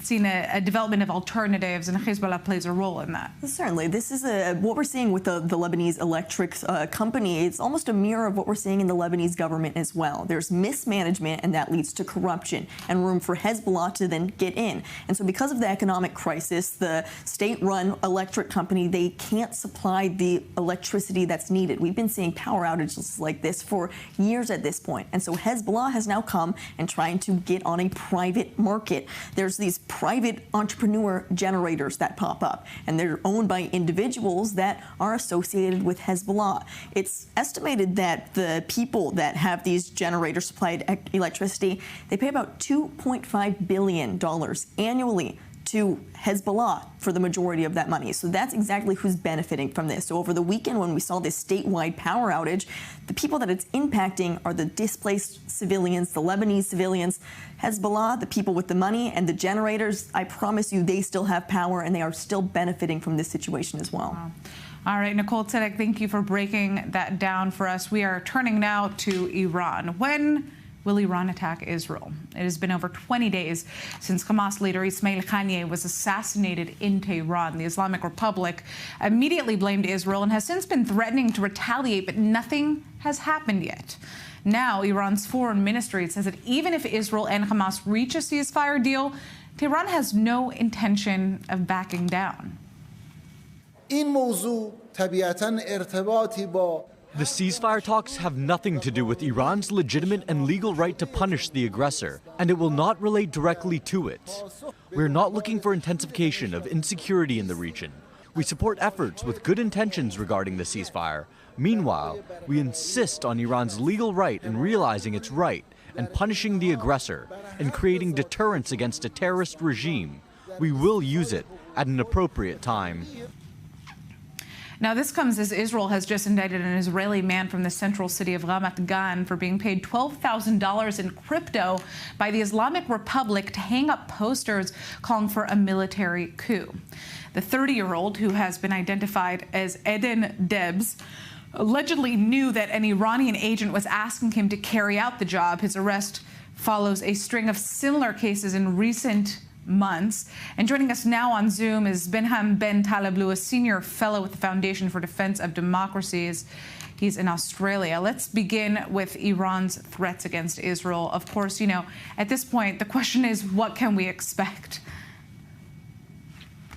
seen a development of alternatives, and Hezbollah plays a role in that. Certainly. This is what we're seeing with the Lebanese electric company. It's almost a mirror of what we're seeing in the Lebanese government as well. There's mismanagement, and that leads to corruption and room for Hezbollah to then get in. And so because of the economic crisis, the state-run electric company, they can't supply the electricity that's needed. We've been seeing power outages like this for years at this point. And so Hezbollah has now come and trying to get on a private market. There's these private entrepreneur generators that pop up, and they're owned by individuals that are associated with Hezbollah. It's estimated that the people that have these generator supplied electricity, they pay about $2.5 billion annually to Hezbollah for the majority of that money. So that's exactly who's benefiting from this. So over the weekend when we saw this statewide power outage, the people that it's impacting are the displaced civilians, the Lebanese civilians. Hezbollah, the people with the money and the generators, I promise you they still have power and they are still benefiting from this situation as well. Wow. All right, Nicole Tzedek, thank you for breaking that down for us. We are turning now to Iran. When will Iran attack Israel? It has been over 20 days since Hamas leader Ismail Haniyeh was assassinated in Tehran. The Islamic Republic immediately blamed Israel and has since been threatening to retaliate, but nothing has happened yet. Now, Iran's foreign ministry says that even if Israel and Hamas reach a ceasefire deal, Tehran has no intention of backing down. The ceasefire talks have nothing to do with Iran's legitimate and legal right to punish the aggressor, and it will not relate directly to it. We're not looking for intensification of insecurity in the region. We support efforts with good intentions regarding the ceasefire. Meanwhile, we insist on Iran's legal right in realizing its right and punishing the aggressor and creating deterrence against a terrorist regime. We will use it at an appropriate time. Now, this comes as Israel has just indicted an Israeli man from the central city of Ramat Gan for being paid $12,000 in crypto by the Islamic Republic to hang up posters calling for a military coup. The 30-year-old, who has been identified as Eden Debs, allegedly knew that an Iranian agent was asking him to carry out the job. His arrest follows a string of similar cases in recent months. And joining us now on Zoom is Benham Ben Taleblu, a senior fellow with the Foundation for Defense of Democracies. He's in Australia. Let's begin with Iran's threats against Israel. Of course, at this point, the question is, what can we expect?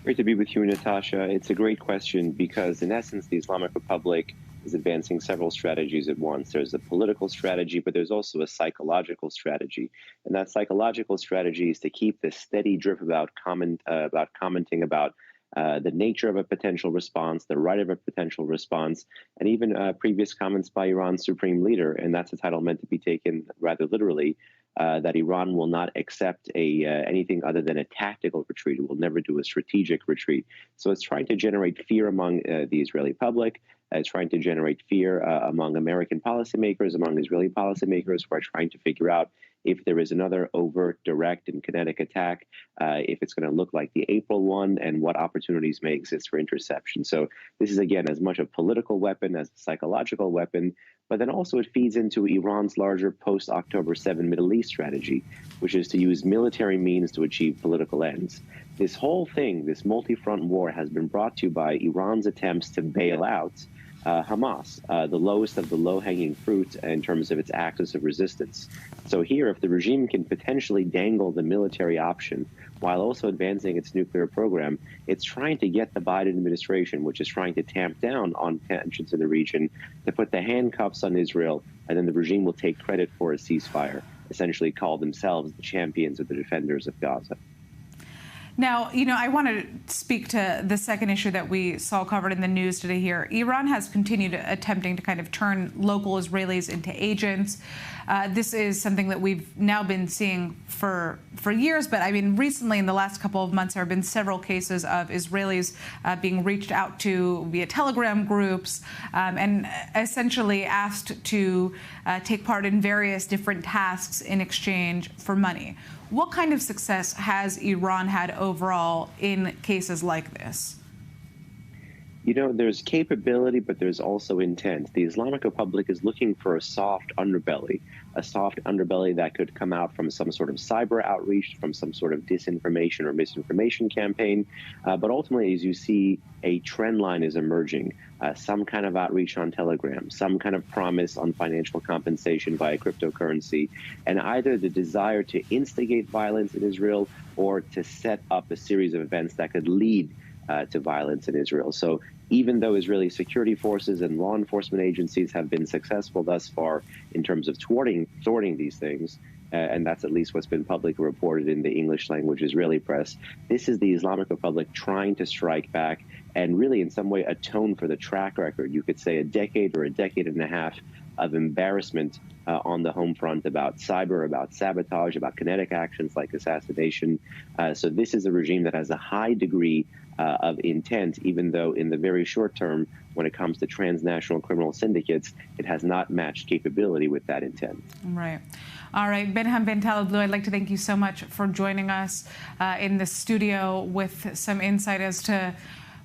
Great to be with you, Natasha. It's a great question because, in essence, the Islamic Republic is advancing several strategies at once. There's a political strategy, but there's also a psychological strategy. And that psychological strategy is to keep this steady drip about commenting about the nature of a potential response, the right of a potential response, and even previous comments by Iran's supreme leader. And that's a title meant to be taken rather literally, that Iran will not accept anything other than a tactical retreat. It will never do a strategic retreat. So it's trying to generate fear among the Israeli public. It's trying to generate fear among American policymakers, among Israeli policymakers who are trying to figure out if there is another overt, direct, and kinetic attack, if it's going to look like the April one, and what opportunities may exist for interception. So this is, again, as much a political weapon as a psychological weapon, but then also it feeds into Iran's larger post-October 7 Middle East strategy, which is to use military means to achieve political ends. This whole thing, this multi-front war, has been brought to you by Iran's attempts to bail out Hamas, the lowest of the low-hanging fruit in terms of its axis of resistance. So here, if the regime can potentially dangle the military option while also advancing its nuclear program, it's trying to get the Biden administration, which is trying to tamp down on tensions in the region, to put the handcuffs on Israel, and then the regime will take credit for a ceasefire, essentially call themselves the champions or the defenders of Gaza. Now, I want to speak to the second issue that we saw covered in the news today here. Iran has continued attempting to kind of turn local Israelis into agents. This is something that we've now been seeing for years, but I mean, recently in the last couple of months, there have been several cases of Israelis being reached out to via Telegram groups and essentially asked to take part in various different tasks in exchange for money. What kind of success has Iran had overall in cases like this? There's capability, but there's also intent. The Islamic Republic is looking for a soft underbelly that could come out from some sort of cyber outreach, from some sort of disinformation or misinformation campaign. But ultimately, as you see, a trend line is emerging. Some kind of outreach on Telegram, some kind of promise on financial compensation via cryptocurrency, and either the desire to instigate violence in Israel or to set up a series of events that could lead to violence in Israel. So even though Israeli security forces and law enforcement agencies have been successful thus far in terms of thwarting these things, and that's at least what's been publicly reported in the English language Israeli press, this is the Islamic Republic trying to strike back and really in some way atone for the track record, you could say a decade or a decade and a half of embarrassment on the home front about cyber, about sabotage, about kinetic actions like assassination. So this is a regime that has a high degree of intent, even though in the very short term, when it comes to transnational criminal syndicates, it has not matched capability with that intent. Right. All right, Benham Ben Taleblu, I'd like to thank you so much for joining us in the studio with some insight as to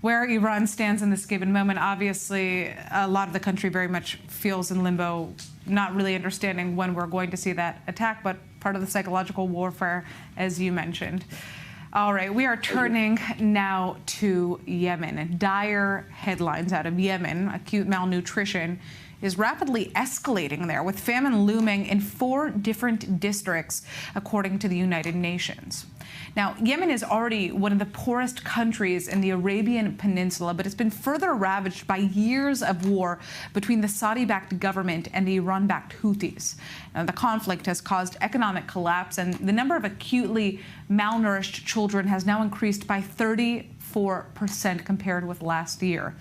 where Iran stands in this given moment. Obviously, a lot of the country very much feels in limbo, not really understanding when we're going to see that attack, but part of the psychological warfare, as you mentioned. All right, we are turning now to Yemen. Dire headlines out of Yemen. Acute malnutrition is rapidly escalating there, with famine looming in 4 different districts, according to the United Nations. Now, Yemen is already one of the poorest countries in the Arabian Peninsula, but it's been further ravaged by years of war between the Saudi-backed government and the Iran-backed Houthis. Now, the conflict has caused economic collapse, and the number of acutely malnourished children has now increased by 34% compared with last year.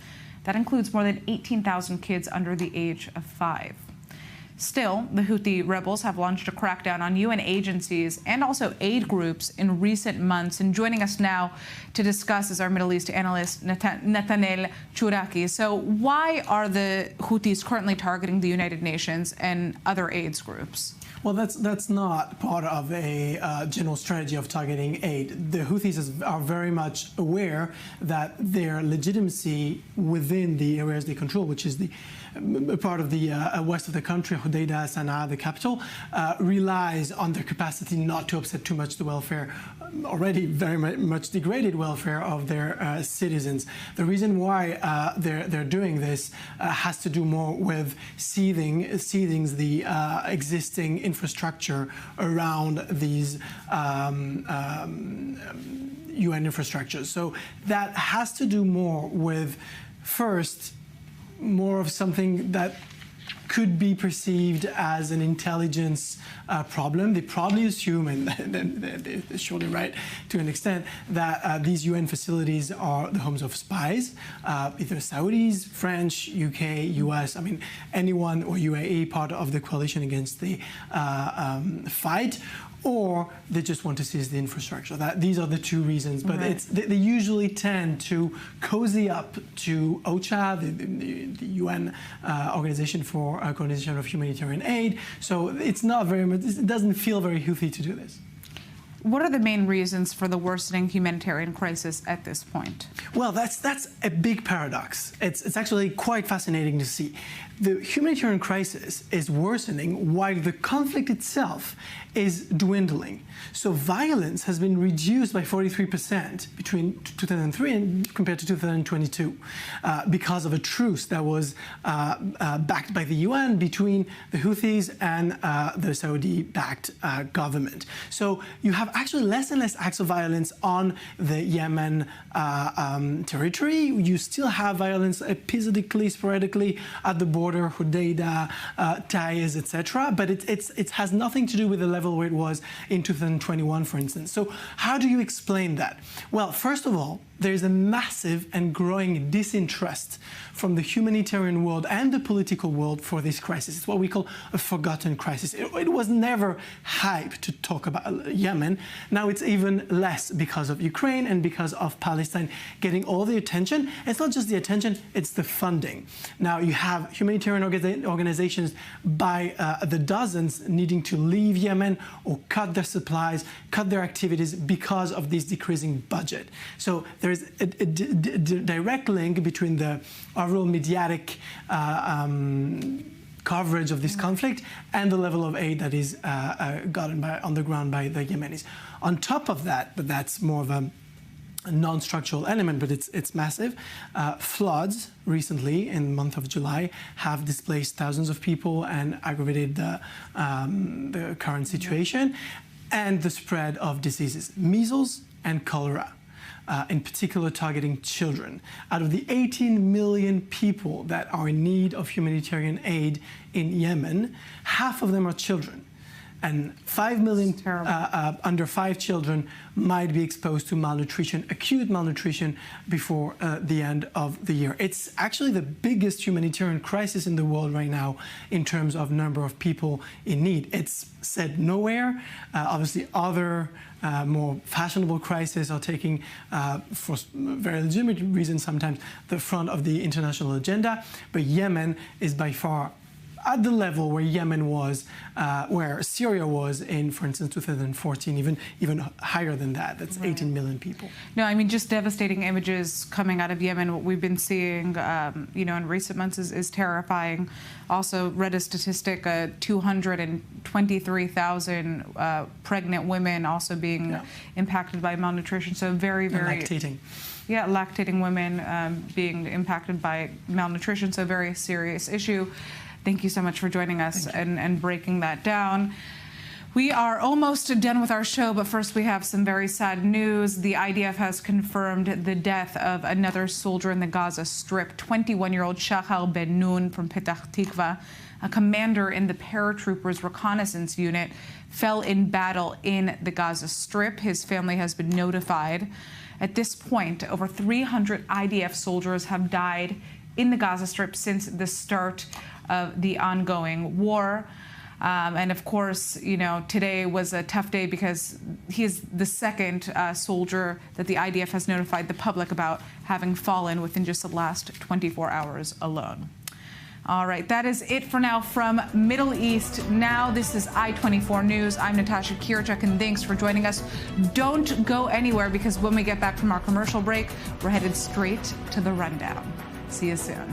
That includes more than 18,000 kids under the age of 5. Still, the Houthi rebels have launched a crackdown on UN agencies and also aid groups in recent months. And joining us now to discuss is our Middle East analyst, Nathaniel Chouraki. So why are the Houthis currently targeting the United Nations and other aids groups? Well, that's not part of a general strategy of targeting aid. The Houthis are very much aware that their legitimacy within the areas they control, which is the part of the west of the country, Hodeidah, Sana'a, the capital, relies on their capacity not to upset too much the welfare, already very much degraded welfare of their citizens. The reason why they're doing this has to do more with seeding the existing infrastructure around these UN infrastructures. So that has to do more with, first, more of something that could be perceived as an intelligence problem. They probably assume, and they're surely right to an extent, that these UN facilities are the homes of spies, either Saudis, French, UK, US, I mean, anyone, or UAE, part of the coalition against the fight, or they just want to seize the infrastructure. These are the two reasons, but right. They usually tend to cozy up to OCHA, the UN Organization for Coordination of Humanitarian Aid. So it's not very much, it doesn't feel very Houthi to do this. What are the main reasons for the worsening humanitarian crisis at this point? Well, that's a big paradox. It's actually quite fascinating to see. The humanitarian crisis is worsening while the conflict itself is dwindling. So violence has been reduced by 43% between 2003 and compared to 2022 because of a truce that was backed by the UN between the Houthis and the Saudi-backed government. So you have actually less and less acts of violence on the Yemen territory. You still have violence episodically, sporadically at the border, Hodeidah, Taiz, etc. But it has nothing to do with the level where it was in 2021, for instance. So how do you explain that? Well, first of all, there's a massive and growing disinterest from the humanitarian world and the political world for this crisis. It's what we call a forgotten crisis. It was never hype to talk about Yemen. Now it's even less because of Ukraine and because of Palestine getting all the attention. It's not just the attention, it's the funding. Now you have humanitarian organizations by the dozens needing to leave Yemen or cut their supplies, cut their activities because of this decreasing budget. So there's a direct link between the overall mediatic coverage of this conflict and the level of aid that is gotten on the ground by the Yemenis. On top of that, but that's more of a non-structural element, but it's massive. Floods recently in the month of July have displaced thousands of people and aggravated the current situation, and the spread of diseases, measles and cholera. In particular targeting children. Out of the 18 million people that are in need of humanitarian aid in Yemen, half of them are children. And 5 million under 5 children might be exposed to malnutrition, acute malnutrition, before the end of the year. It's actually the biggest humanitarian crisis in the world right now in terms of number of people in need. It's said nowhere. Obviously, other more fashionable crises are taking, for very legitimate reasons sometimes, the front of the international agenda. But Yemen is by far at the level where Yemen was, where Syria was in, for instance, 2014, even higher than that. That's 18 million people. No, I mean, just devastating images coming out of Yemen. What we've been seeing, in recent months is terrifying. Also, read a statistic, 223,000 pregnant women also being impacted by malnutrition. So very, very... Lactating. Yeah, lactating women being impacted by malnutrition. So very serious issue. Thank you so much for joining us and breaking that down. We are almost done with our show, but first we have some very sad news. The IDF has confirmed the death of another soldier in the Gaza Strip, 21-year-old Shachar Ben Nun from Petah Tikva, a commander in the paratroopers reconnaissance unit, fell in battle in the Gaza Strip. His family has been notified. At this point, over 300 IDF soldiers have died in the Gaza Strip since the start of the ongoing war. And of course, today was a tough day because he is the second soldier that the IDF has notified the public about having fallen within just the last 24 hours alone. All right, that is it for now from Middle East. Now, this is I-24 News. I'm Natasha Kirchak, and thanks for joining us. Don't go anywhere, because when we get back from our commercial break, we're headed straight to the rundown. See you soon.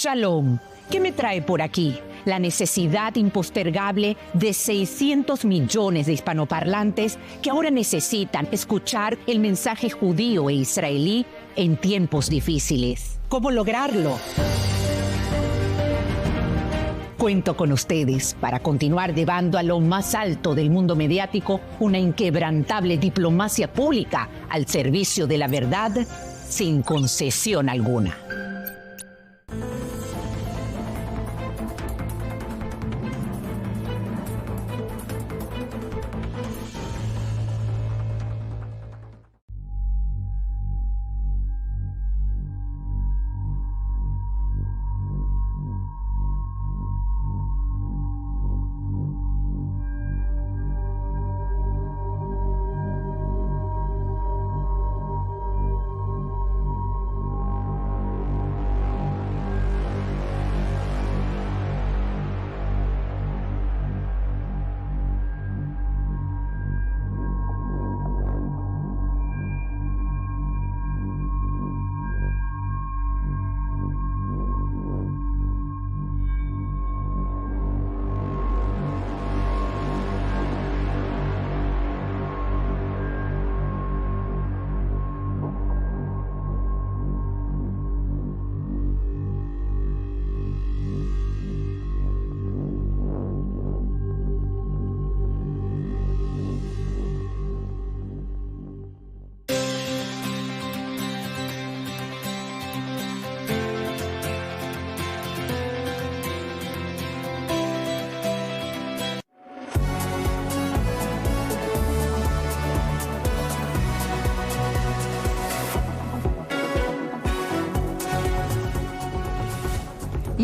Shalom. ¿Qué me trae por aquí? La necesidad impostergable de 600 millones de hispanoparlantes que ahora necesitan escuchar el mensaje judío e israelí en tiempos difíciles. ¿Cómo lograrlo? Cuento con ustedes para continuar llevando a lo más alto del mundo mediático una inquebrantable diplomacia pública al servicio de la verdad sin concesión alguna.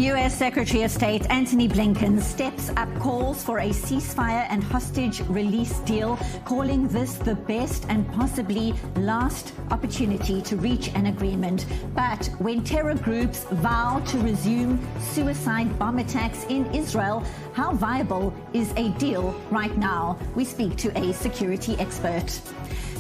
U.S. Secretary of State Antony Blinken steps up calls for a ceasefire and hostage release deal, calling this the best and possibly last opportunity to reach an agreement. But when terror groups vow to resume suicide bomb attacks in Israel, how viable is a deal right now? We speak to a security expert.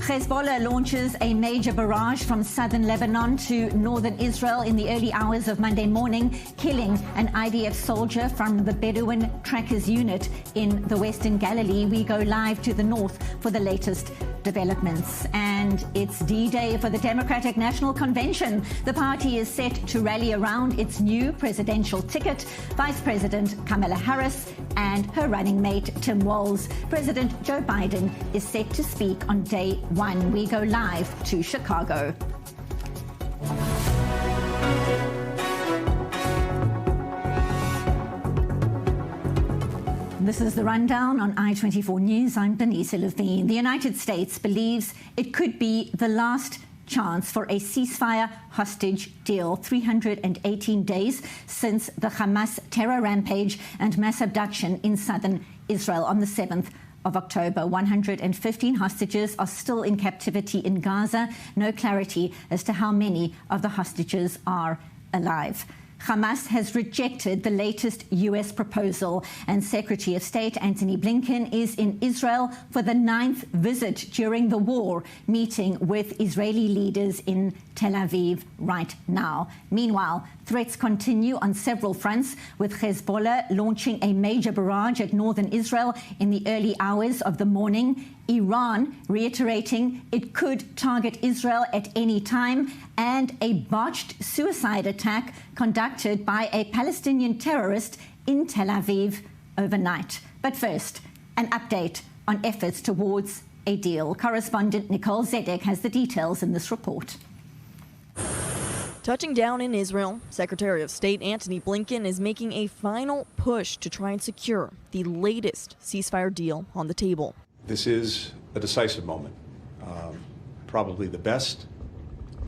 Hezbollah launches a major barrage from southern Lebanon to northern Israel in the early hours of Monday morning, killing an IDF soldier from the Bedouin Trackers Unit in the Western Galilee. We go live to the north for the latest developments. And it's D-Day for the Democratic National Convention. The party is set to rally around its new presidential ticket, Vice President Kamala Harris and her running mate Tim Walz. President Joe Biden is set to speak on day one. We go live to Chicago. This is the rundown on I-24 News. I'm Denise Levine. The United States believes it could be the last chance for a ceasefire hostage deal 318 days since the Hamas terror rampage and mass abduction in southern Israel on the 7th of October. 115 hostages are still in captivity in Gaza. No clarity as to how many of the hostages are alive. Hamas has rejected the latest U.S. proposal, and Secretary of State Antony Blinken is in Israel for the 9th visit during the war, meeting with Israeli leaders in Tel Aviv right now. Meanwhile, threats continue on several fronts, with Hezbollah launching a major barrage at northern Israel in the early hours of the morning, Iran reiterating it could target Israel at any time, and a botched suicide attack conducted by a Palestinian terrorist in Tel Aviv overnight. But first, an update on efforts towards a deal. Correspondent Nicole Zedek has the details in this report. Touching down in Israel, Secretary of State Antony Blinken is making a final push to try and secure the latest ceasefire deal on the table. This is a decisive moment, probably the best,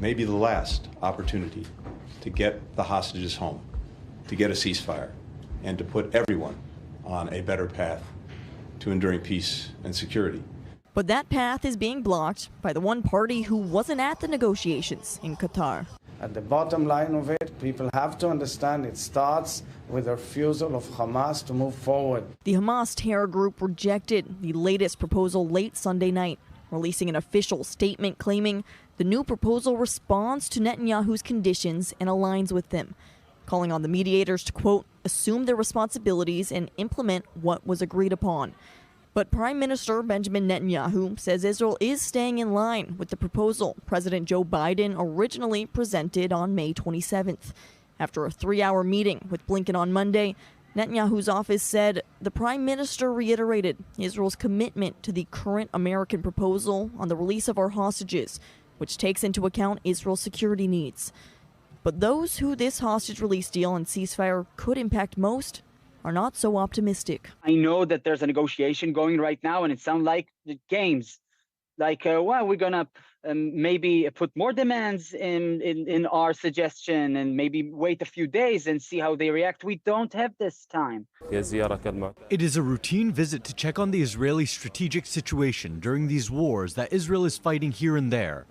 maybe the last opportunity to get the hostages home, to get a ceasefire, and to put everyone on a better path to enduring peace and security. But that path is being blocked by the one party who wasn't at the negotiations in Qatar. At the bottom line of it, people have to understand it starts with the refusal of Hamas to move forward. The Hamas terror group rejected the latest proposal late Sunday night, releasing an official statement claiming the new proposal responds to Netanyahu's conditions and aligns with them, calling on the mediators to, quote, assume their responsibilities and implement what was agreed upon. But Prime Minister Benjamin Netanyahu says Israel is staying in line with the proposal President Joe Biden originally presented on May 27th. After a 3-hour meeting with Blinken on Monday, Netanyahu's office said the Prime Minister reiterated Israel's commitment to the current American proposal on the release of our hostages, which takes into account Israel's security needs. But those who this hostage release deal and ceasefire could impact most are not so optimistic. I know that there's a negotiation going right now, and it sounds like the games. Like, we're going to maybe put more demands in our suggestion and maybe wait a few days and see how they react. We don't have this time. It is a routine visit to check on the Israeli strategic situation during these wars that Israel is fighting here and there.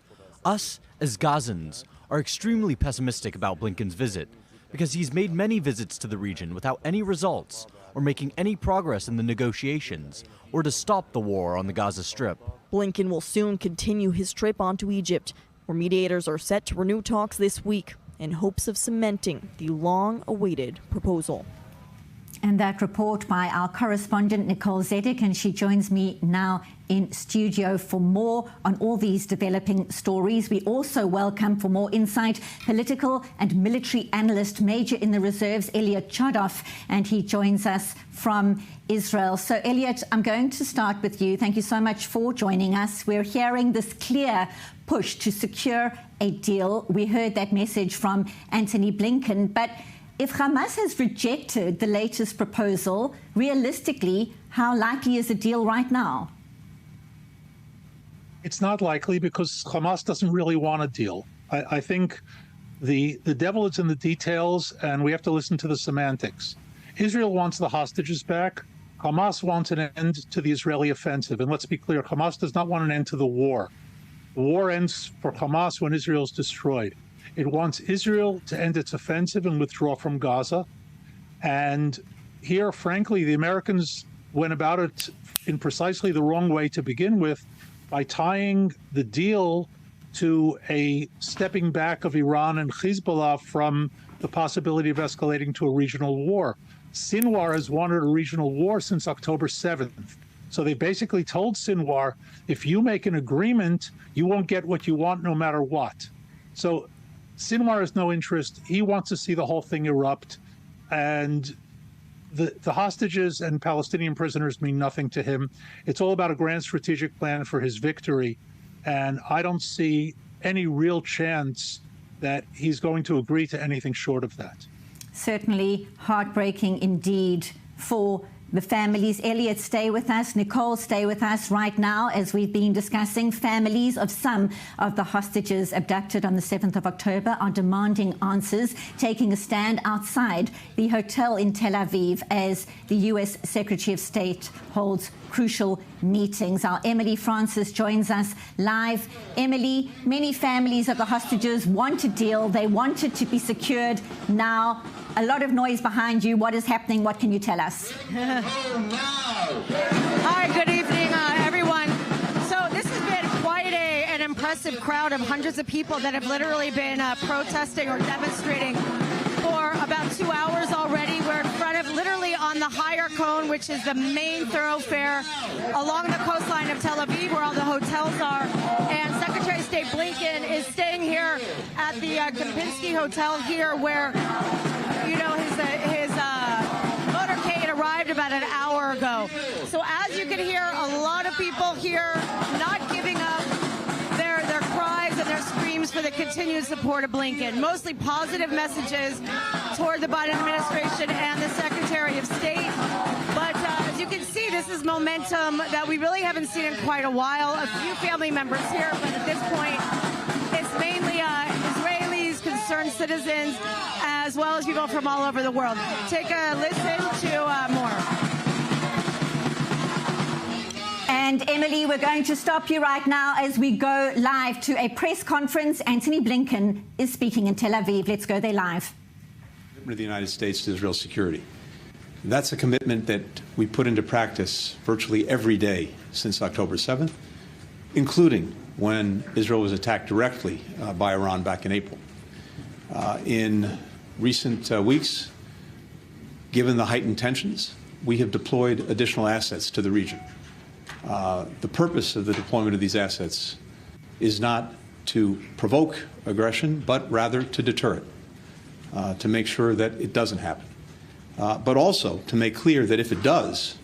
Us, as Gazans, are extremely pessimistic about Blinken's visit, because he's made many visits to the region without any results or making any progress in the negotiations or to stop the war on the Gaza Strip. Blinken will soon continue his trip onto Egypt, where mediators are set to renew talks this week in hopes of cementing the long-awaited proposal. And that report by our correspondent Nicole Zedek, and she joins me now in studio for more on all these developing stories. We also welcome, for more insight, political and military analyst, Major in the Reserves, Elliot Chodoff, and he joins us from Israel. So, Elliot, I'm going to start with you. Thank you so much for joining us. We're hearing this clear push to secure a deal. We heard that message from Antony Blinken, but if Hamas has rejected the latest proposal, realistically, how likely is a deal right now? It's not likely because Hamas doesn't really want a deal. I think The devil is in the details, and we have to listen to the semantics. Israel wants the hostages back. Hamas wants an end to the Israeli offensive. And let's be clear, Hamas does not want an end to the war. The war ends for Hamas when Israel is destroyed. It wants Israel to end its offensive and withdraw from Gaza. And here, frankly, the Americans went about it in precisely the wrong way to begin with by tying the deal to a stepping back of Iran and Hezbollah from the possibility of escalating to a regional war. Sinwar has wanted a regional war since October 7th. So they basically told Sinwar, if you make an agreement, you won't get what you want no matter what. So Sinwar has no interest. He wants to see the whole thing erupt. And the hostages and Palestinian prisoners mean nothing to him. It's all about a grand strategic plan for his victory. And I don't see any real chance that he's going to agree to anything short of that. Certainly heartbreaking indeed for the families. Elliot, stay with us. Nicole, stay with us right now as we've been discussing. Families of some of the hostages abducted on the 7th of October are demanding answers, taking a stand outside the hotel in Tel Aviv as the U.S. Secretary of State holds crucial meetings. Our Emily Francis joins us live. Emily, many families of the hostages want a deal. They want it to be secured now. A lot of noise behind you. What is happening? What can you tell us? Hi, good evening, everyone. So this has been quite an impressive crowd of hundreds of people that have literally been protesting or demonstrating for about 2 hours already. We're in front of, literally on the higher cone, which is the main thoroughfare along the coastline of Tel Aviv, where all the hotels are. And Secretary of State Blinken is staying here at the Kempinski Hotel here, where, you know, his motorcade arrived about an hour ago. So as you can hear, a lot of people here not giving up their cries and their screams for the continued support of Blinken. Mostly positive messages toward the Biden administration and the Secretary of State. But as you can see, this is momentum that we really haven't seen in quite a while. A few family members here, but at this point, it's mainly Israelis, concerned citizens, as well as people from all over the world. Take a listen to more. And Emily, we're going to stop you right now as we go live to a press conference. Antony Blinken is speaking in Tel Aviv. Let's go there live. Commitment of the United States to Israel's security. That's a commitment that we put into practice virtually every day since October 7th, including when Israel was attacked directly by Iran back in April. In recent weeks, given the heightened tensions, we have deployed additional assets to the region. The purpose of the deployment of these assets is not to provoke aggression, but rather to deter it, to make sure that it doesn't happen, but also to make clear that if it does,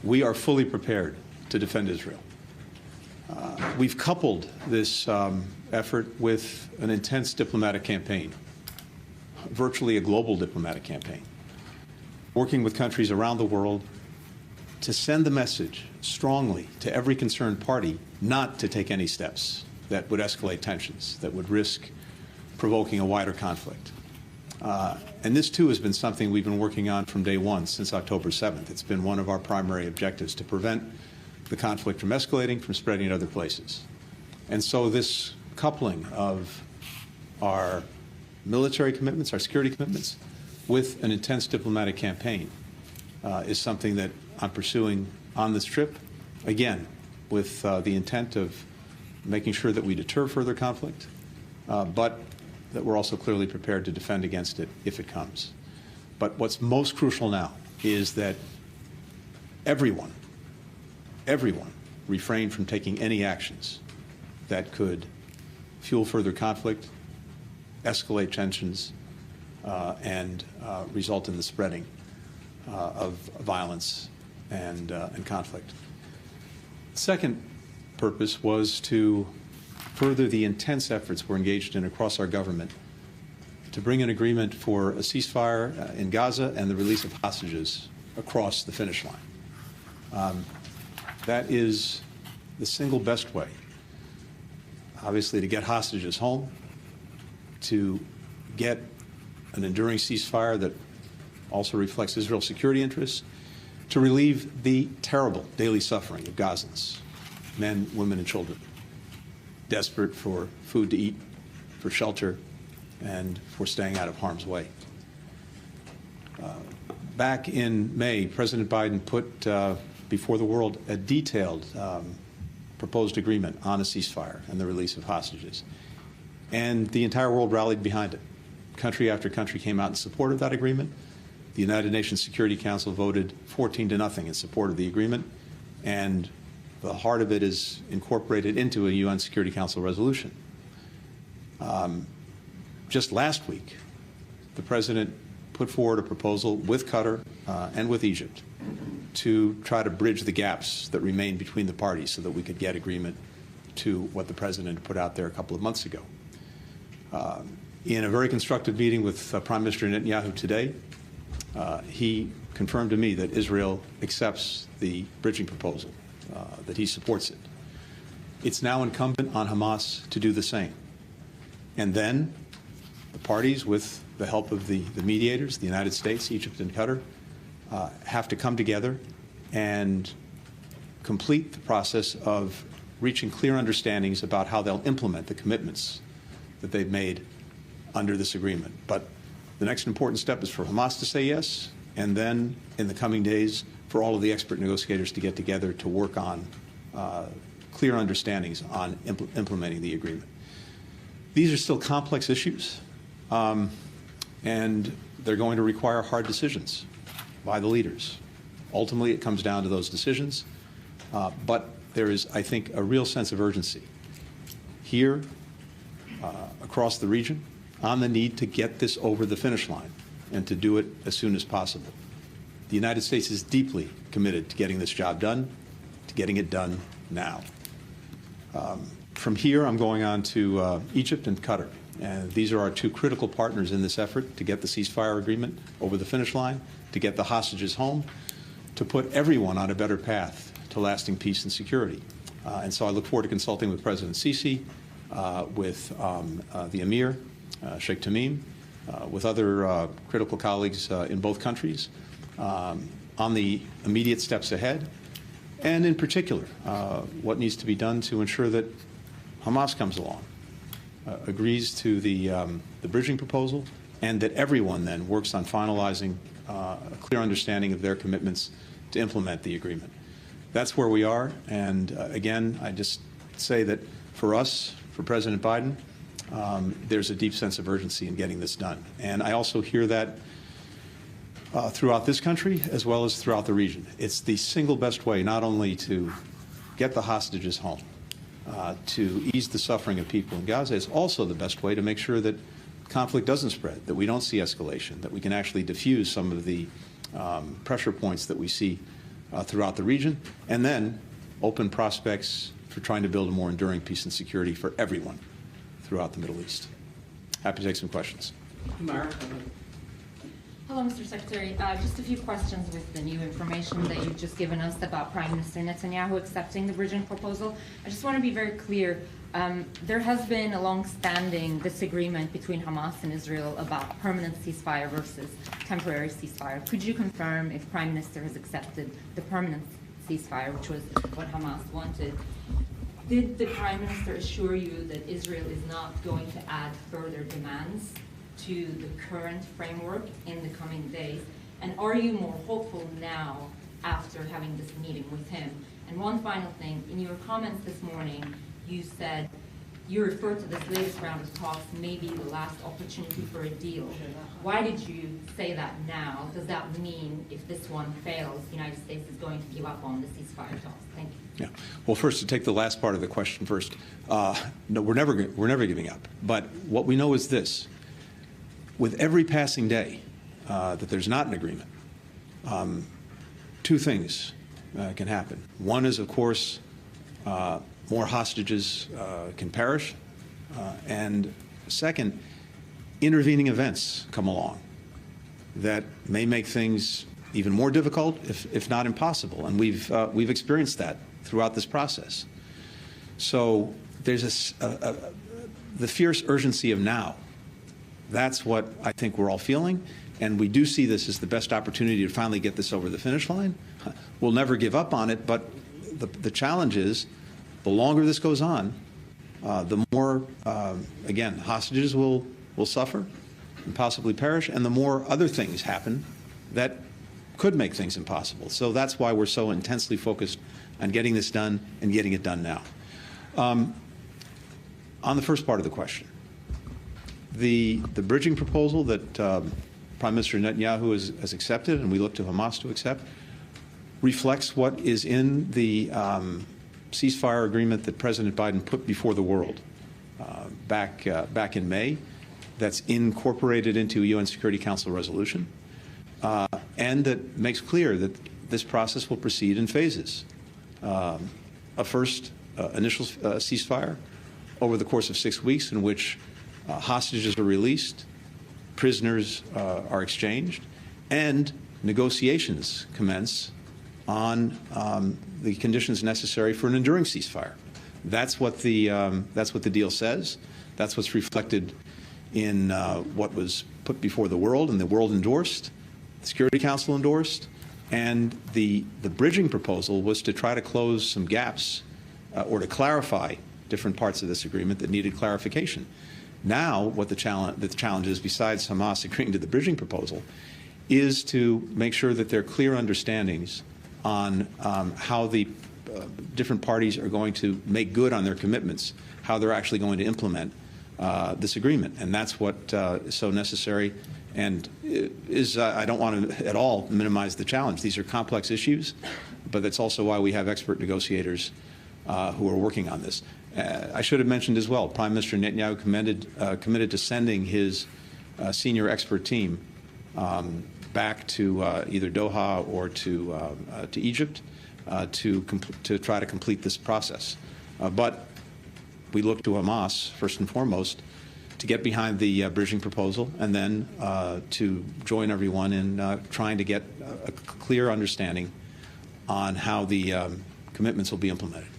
we are fully prepared to defend Israel. We've coupled this effort with an intense diplomatic campaign, virtually a global diplomatic campaign, working with countries around the world to send the message strongly to every concerned party not to take any steps that would escalate tensions, that would risk provoking a wider conflict. And this, too, has been something we've been working on from day one, since October 7th. It's been one of our primary objectives, to prevent the conflict from escalating, from spreading in other places. And so this coupling of our military commitments, our security commitments, with an intense diplomatic campaign is something that I'm pursuing on this trip, again, with the intent of making sure that we deter further conflict, but that we're also clearly prepared to defend against it if it comes. But what's most crucial now is that everyone refrain from taking any actions that could fuel further conflict, escalate tensions, and result in the spreading of violence and conflict. The second purpose was to further the intense efforts we're engaged in across our government to bring an agreement for a ceasefire in Gaza and the release of hostages across the finish line. That is the single best way, obviously, to get hostages home, to get an enduring ceasefire that also reflects Israel's security interests, to relieve the terrible daily suffering of Gazans, men, women, and children, desperate for food to eat, for shelter, and for staying out of harm's way. Back in May, President Biden put before the world a detailed proposed agreement on a ceasefire and the release of hostages. And the entire world rallied behind it. Country after country came out in support of that agreement. The United Nations Security Council voted 14-0 in support of the agreement, and the heart of it is incorporated into a UN Security Council resolution. Just last week, the President put forward a proposal with Qatar and with Egypt to try to bridge the gaps that remain between the parties so that we could get agreement to what the President put out there a couple of months ago. In a very constructive meeting with Prime Minister Netanyahu today, he confirmed to me that Israel accepts the bridging proposal, that he supports it. It's now incumbent on Hamas to do the same. And then the parties, with the help of the mediators, the United States, Egypt, and Qatar, have to come together and complete the process of reaching clear understandings about how they'll implement the commitments that they've made under this agreement. But the next important step is for Hamas to say yes, and then in the coming days for all of the expert negotiators to get together to work on clear understandings on implementing the agreement. These are still complex issues, and they're going to require hard decisions by the leaders. Ultimately, it comes down to those decisions, but there is, I think, a real sense of urgency here across the region on the need to get this over the finish line and to do it as soon as possible. The United States is deeply committed to getting this job done, to getting it done now. From here, I'm going on to Egypt and Qatar. And these are our two critical partners in this effort to get the ceasefire agreement over the finish line, to get the hostages home, to put everyone on a better path to lasting peace and security. And so I look forward to consulting with President Sisi, with the Emir, Sheikh Tamim, with other critical colleagues in both countries on the immediate steps ahead, and in particular, what needs to be done to ensure that Hamas comes along, agrees to the bridging proposal, and that everyone then works on finalizing a clear understanding of their commitments to implement the agreement. That's where we are, and again, I just say that for us, for President Biden, there's a deep sense of urgency in getting this done. And I also hear that throughout this country as well as throughout the region. It's the single best way not only to get the hostages home, to ease the suffering of people in Gaza, it's also the best way to make sure that conflict doesn't spread, that we don't see escalation, that we can actually diffuse some of the pressure points that we see throughout the region, and then open prospects for trying to build a more enduring peace and security for everyone throughout the Middle East. Happy to take some questions. Hello, Mr. Secretary. Just a few questions with the new information that you've just given us about Prime Minister Netanyahu accepting the bridging proposal. I just want to be very clear. There has been a long-standing disagreement between Hamas and Israel about permanent ceasefire versus temporary ceasefire. Could you confirm if Prime Minister has accepted the permanent ceasefire, which was what Hamas wanted? Did the Prime Minister assure you that Israel is not going to add further demands to the current framework in the coming days? And are you more hopeful now after having this meeting with him? And one final thing, in your comments this morning, you said you referred to this latest round of talks maybe the last opportunity for a deal. Why did you say that now? Does that mean if this one fails, the United States is going to give up on the ceasefire talks? Thank you. Yeah. Well, first, to take the last part of the question first, no, we're never giving up. But what we know is this: with every passing day that there's not an agreement, two things can happen. One is, of course, more hostages can perish, and second, intervening events come along that may make things even more difficult, if not impossible, and we've experienced that throughout this process. So there's the fierce urgency of now That's what I think we're all feeling. And we do see this as the best opportunity to finally get this over the finish line. We'll never give up on it, but the challenge is the longer this goes on, the more, again, hostages will suffer and possibly perish, and the more other things happen that could make things impossible. So that's why we're so intensely focused on getting this done and getting it done now. On the first part of the question, the bridging proposal that Prime Minister Netanyahu has accepted, and we look to Hamas to accept, reflects what is in the ceasefire agreement that President Biden put before the world back in May. That's incorporated into a UN Security Council resolution, and that makes clear that this process will proceed in phases. A first initial ceasefire over the course of 6 weeks, in which hostages are released, prisoners are exchanged, and negotiations commence on the conditions necessary for an enduring ceasefire. That's what the deal says. That's what's reflected in what was put before the world, and the world endorsed, the Security Council endorsed, and the bridging proposal was to try to close some gaps or to clarify different parts of this agreement that needed clarification. Now, what the challenge is, besides Hamas agreeing to the bridging proposal, is to make sure that there are clear understandings on how the different parties are going to make good on their commitments, how they're actually going to implement this agreement. And that's what is so necessary and is, I don't want to at all minimize the challenge. These are complex issues, but that's also why we have expert negotiators who are working on this. I should have mentioned as well, Prime Minister Netanyahu committed to sending his senior expert team back to either Doha or to Egypt to try to complete this process. But we look to Hamas, first and foremost, to get behind the bridging proposal, and then to join everyone in trying to get a clear understanding on how the commitments will be implemented.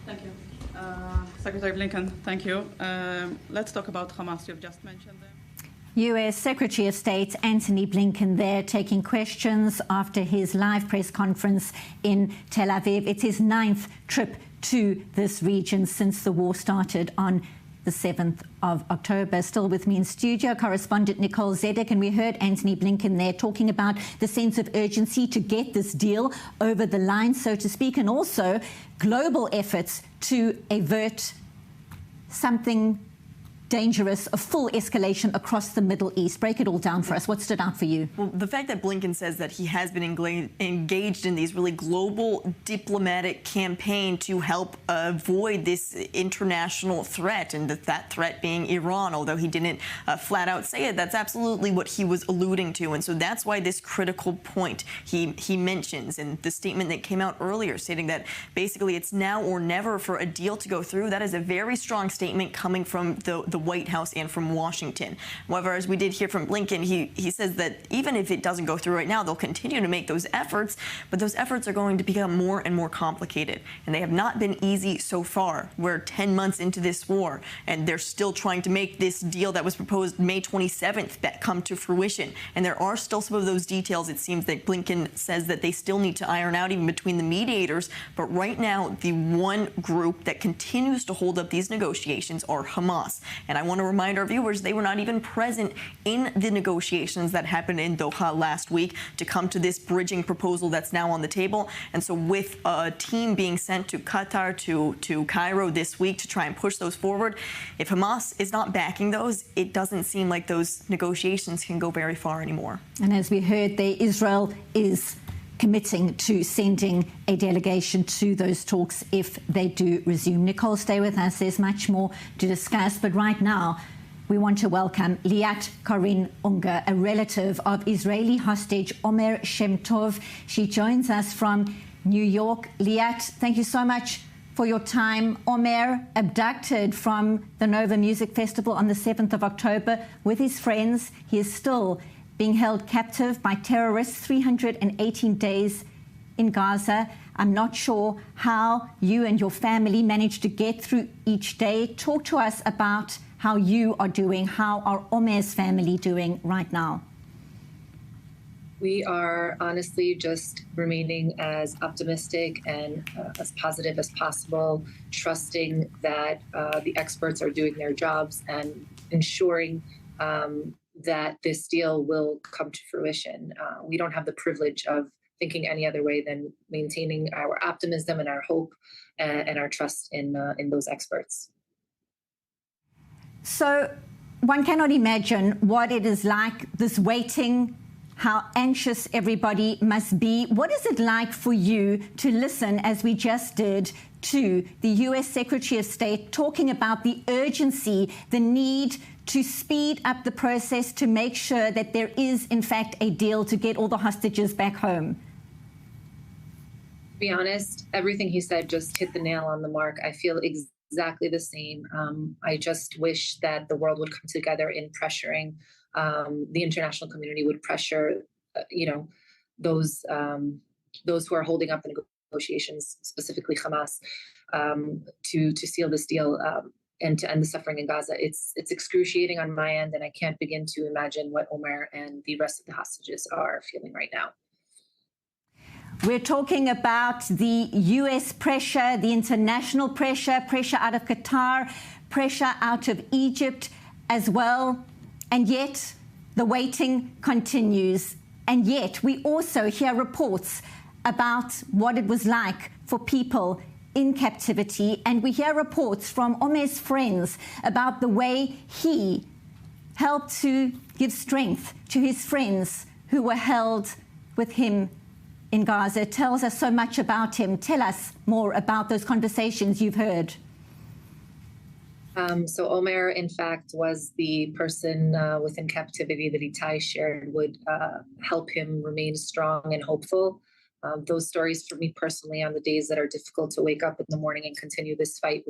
Thank you. Secretary Blinken, thank you. Let's talk about Hamas. You've just mentioned them. U.S. Secretary of State Antony Blinken there taking questions after his live press conference in Tel Aviv. It's his 9th trip to this region since the war started on the 7th of October. Still with me in studio, correspondent Nicole Zedek, and we heard Antony Blinken there talking about the sense of urgency to get this deal over the line, so to speak, and also global efforts to avert something dangerous, a full escalation across the Middle East. Break it all down for us. What stood out for you? Well, the fact that Blinken says that he has been engaged in these really global diplomatic campaign to help avoid this international threat, and that threat being Iran, although he didn't flat out say it, that's absolutely what he was alluding to. And so that's why this critical point he mentions, and the statement that came out earlier stating that basically it's now or never for a deal to go through, that is a very strong statement coming from the White House and from Washington. However, as we did hear from Blinken, he says that even if it doesn't go through right now, they'll continue to make those efforts, but those efforts are going to become more and more complicated. And they have not been easy so far. We're 10 months into this war, and they're still trying to make this deal that was proposed May 27th that come to fruition. And there are still some of those details, it seems, that Blinken says that they still need to iron out even between the mediators. But right now, the one group that continues to hold up these negotiations are Hamas. And I want to remind our viewers, they were not even present in the negotiations that happened in Doha last week to come to this bridging proposal that's now on the table. And so with a team being sent to Qatar, to Cairo this week to try and push those forward, if Hamas is not backing those, it doesn't seem like those negotiations can go very far anymore. And as we heard there, Israel is committing to sending a delegation to those talks if they do resume. Nicole, stay with us. There's much more to discuss. But right now, we want to welcome Liat Corinne Unger, a relative of Israeli hostage Omer Shem Tov. She joins us from New York. Liat, thank you so much for your time. Omer, abducted from the Nova Music Festival on the 7th of October with his friends. He is still being held captive by terrorists, 318 days in Gaza. I'm not sure how you and your family managed to get through each day. Talk to us about how you are doing. How are Omer's family doing right now? We are honestly just remaining as optimistic and as positive as possible, trusting that the experts are doing their jobs and ensuring that this deal will come to fruition. We don't have the privilege of thinking any other way than maintaining our optimism and our hope and our trust in those experts. So one cannot imagine what it is like, this waiting, how anxious everybody must be. What is it like for you to listen, as we just did, to the US Secretary of State talking about the urgency, the need to speed up the process to make sure that there is, in fact, a deal to get all the hostages back home? To be honest, everything he said just hit the nail on the mark. I feel exactly the same. I just wish that the world would come together in pressuring. The international community would pressure, those who are holding up the negotiations, specifically Hamas, to seal this deal and to end the suffering in Gaza. It's excruciating on my end, and I can't begin to imagine what Omer and the rest of the hostages are feeling right now. We're talking about the US pressure, the international pressure out of Qatar, pressure out of Egypt as well. And yet the waiting continues. And yet we also hear reports about what it was like for people in captivity. And we hear reports from Omer's friends about the way he helped to give strength to his friends who were held with him in Gaza. It tells us so much about him. Tell us more about those conversations you've heard. So Omer, in fact, was the person within captivity that Itai shared would help him remain strong and hopeful. Those stories for me personally, on the days that are difficult to wake up in the morning and continue this fight,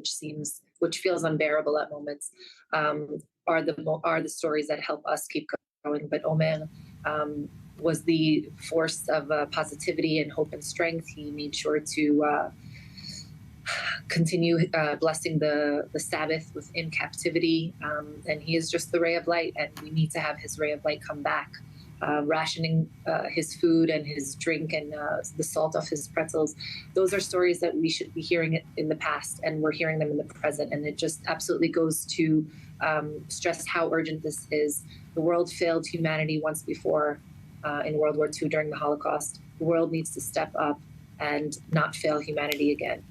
which feels unbearable at moments, are the stories that help us keep going. But Omer was the force of positivity and hope and strength. He made sure to continue blessing the Sabbath within captivity. And he is just the ray of light, and we need to have his ray of light come back. Rationing his food and his drink and the salt off his pretzels. Those are stories that we should be hearing in the past, and we're hearing them in the present. And it just absolutely goes to stress how urgent this is. The world failed humanity once before in World War II during the Holocaust. The world needs to step up and not fail humanity again.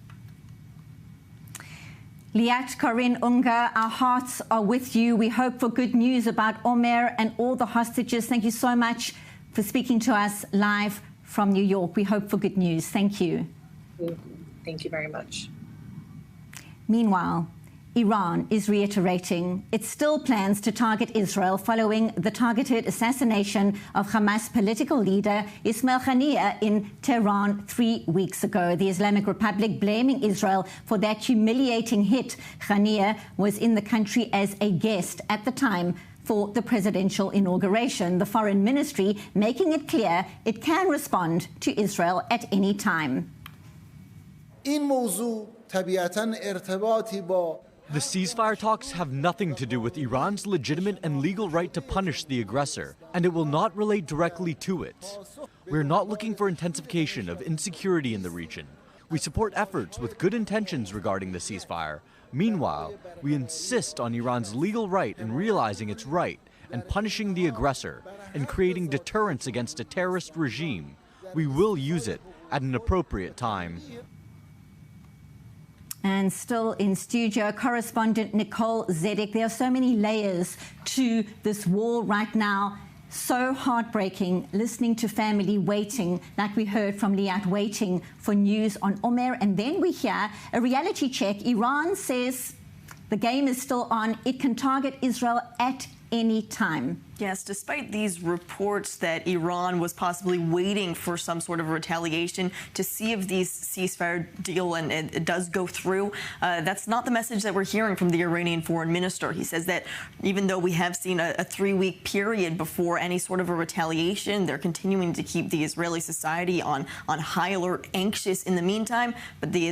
Liat, Corinne, Unga, our hearts are with you. We hope for good news about Omer and all the hostages. Thank you so much for speaking to us live from New York. We hope for good news. Thank you. Thank you very much. Meanwhile, Iran is reiterating it still plans to target Israel following the targeted assassination of Hamas political leader Ismail Haniyeh in Tehran 3 weeks ago. The Islamic Republic blaming Israel for that humiliating hit. Haniyeh was in the country as a guest at the time for the presidential inauguration. The foreign ministry making it clear it can respond to Israel at any time. The ceasefire talks have nothing to do with Iran's legitimate and legal right to punish the aggressor, and it will not relate directly to it. We're not looking for intensification of insecurity in the region. We support efforts with good intentions regarding the ceasefire. Meanwhile, we insist on Iran's legal right in realizing its right and punishing the aggressor and creating deterrence against a terrorist regime. We will use it at an appropriate time. And still in studio, correspondent Nicole Zedek. There are so many layers to this war right now. So heartbreaking, listening to family waiting, like we heard from Liat, waiting for news on Omer. And then we hear a reality check. Iran says the game is still on. It can target Israel at any time. Yes, despite these reports that Iran was possibly waiting for some sort of retaliation to see if these ceasefire deal and it does go through, that's not the message that we're hearing from the Iranian foreign minister. He says that even though we have seen a 3-week period before any sort of a retaliation, they're continuing to keep the Israeli society on high alert, anxious in the meantime. But the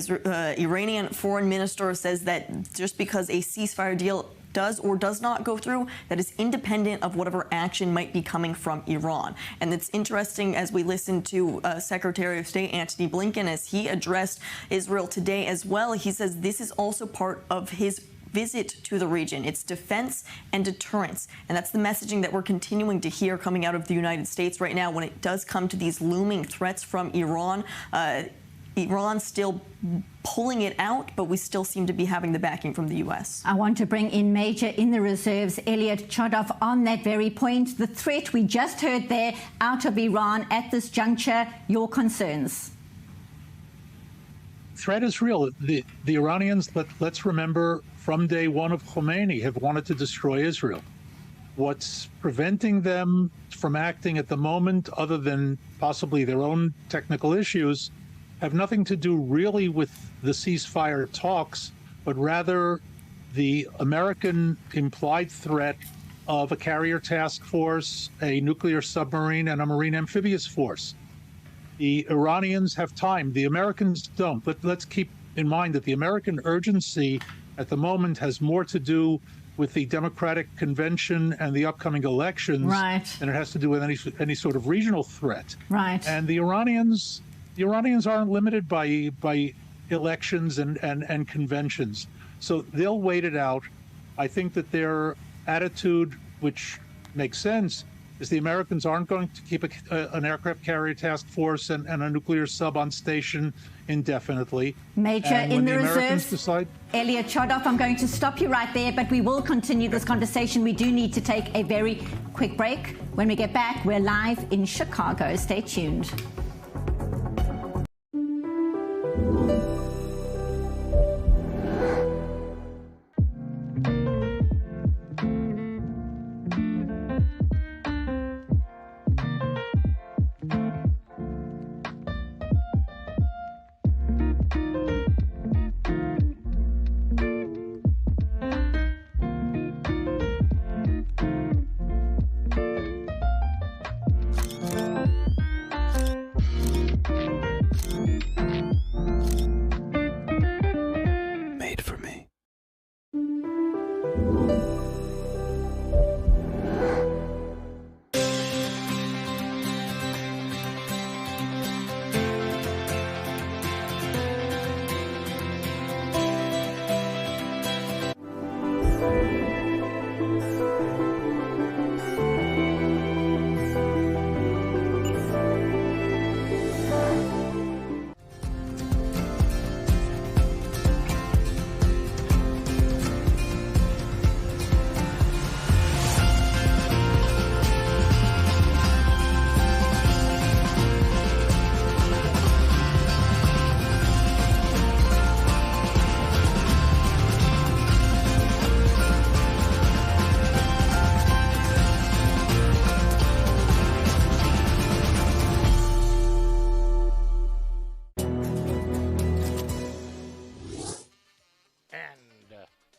Iranian foreign minister says that just because a ceasefire deal does or does not go through that is independent of whatever action might be coming from Iran. And it's interesting as we listen to Secretary of State Antony Blinken as he addressed Israel today as well. He says this is also part of his visit to the region. It's defense and deterrence. And that's the messaging that we're continuing to hear coming out of the United States right now when it does come to these looming threats from Iran. Iran's still pulling it out, but we still seem to be having the backing from the U.S. I want to bring in Major in the Reserves, Elliot Chodov, on that very point. The threat we just heard there out of Iran at this juncture, your concerns? Threat is real. The Iranians, let's remember, from day one of Khomeini, have wanted to destroy Israel. What's preventing them from acting at the moment, other than possibly their own technical issues, have nothing to do really with the ceasefire talks, but rather the American implied threat of a carrier task force, a nuclear submarine, and a marine amphibious force. The Iranians have time. The Americans don't. But let's keep in mind that the American urgency at the moment has more to do with the Democratic Convention and the upcoming elections than it has to do with any sort of regional threat. Right. And the Iranians aren't limited by elections and conventions. So they'll wait it out. I think that their attitude, which makes sense, is the Americans aren't going to keep an aircraft carrier task force and a nuclear sub on station indefinitely. Major in the Reserves, decide... Elliot Chodov, I'm going to stop you right there, but we will continue this conversation. We do need to take a very quick break. When we get back, we're live in Chicago. Stay tuned.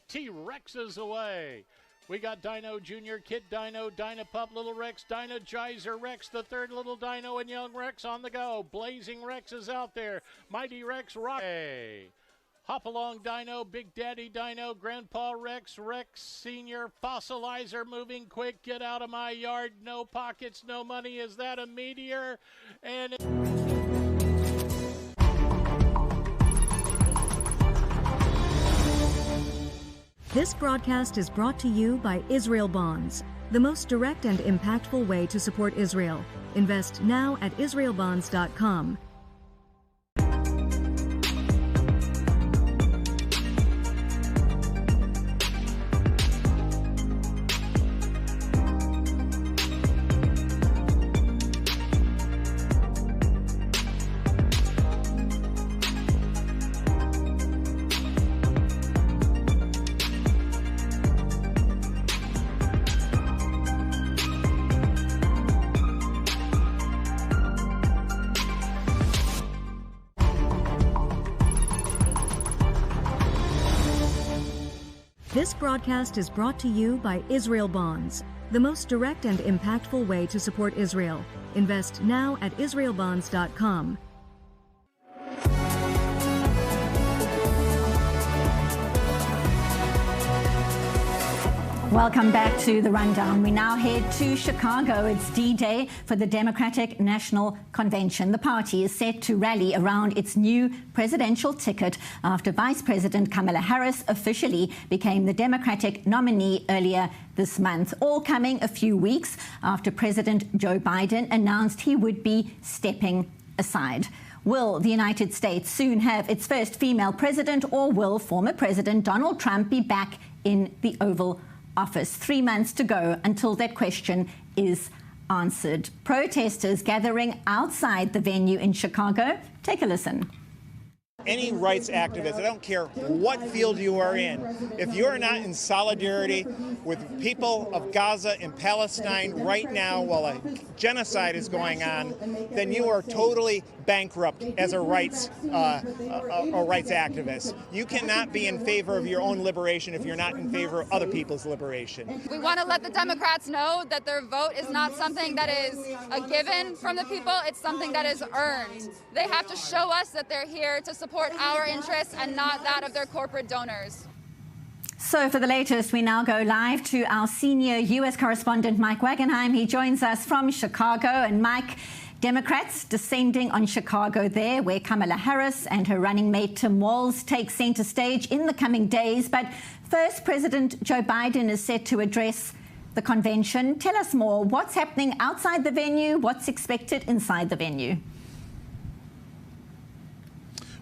T-Rexes away. We got Dino Jr., Kid Dino, Dynapup, Little Rex, Dynagizer Rex, the third Little Dino, and Young Rex on the go. Blazing Rex is out there. Mighty Rex Rock. Hop Along Dino, Big Daddy Dino, Grandpa Rex, Rex Senior, Fossilizer moving quick. Get out of my yard. No pockets, no money. Is that a meteor? And... This broadcast is brought to you by Israel Bonds, the most direct and impactful way to support Israel. Invest now at israelbonds.com. This broadcast is brought to you by Israel Bonds, the most direct and impactful way to support Israel. Invest now at israelbonds.com. Welcome back to The Rundown. We now head to Chicago. It's D-Day for the Democratic National Convention. The party is set to rally around its new presidential ticket after Vice President Kamala Harris officially became the Democratic nominee earlier this month, all coming a few weeks after President Joe Biden announced he would be stepping aside. Will the United States soon have its first female president, or will former President Donald Trump be back in the Oval Office? 3 months to go until that question is answered. Protesters gathering outside the venue in Chicago. Take a listen. Any rights activist, I don't care what field you are in, if you're not in solidarity with people of Gaza and Palestine right now while a genocide is going on, then you are totally bankrupt as a rights activist. You cannot be in favor of your own liberation if you're not in favor of other people's liberation. We want to let the Democrats know that their vote is not something that is a given from the people, it's something that is earned. They have to show us that they're here to support our interests and not that of their corporate donors. So for the latest, we now go live to our senior U.S. correspondent, Mike Wagenheim. He joins us from Chicago. And Mike, Democrats descending on Chicago there, where Kamala Harris and her running mate Tim Walz take center stage in the coming days. But first, President Joe Biden is set to address the convention. Tell us more. What's happening outside the venue? What's expected inside the venue?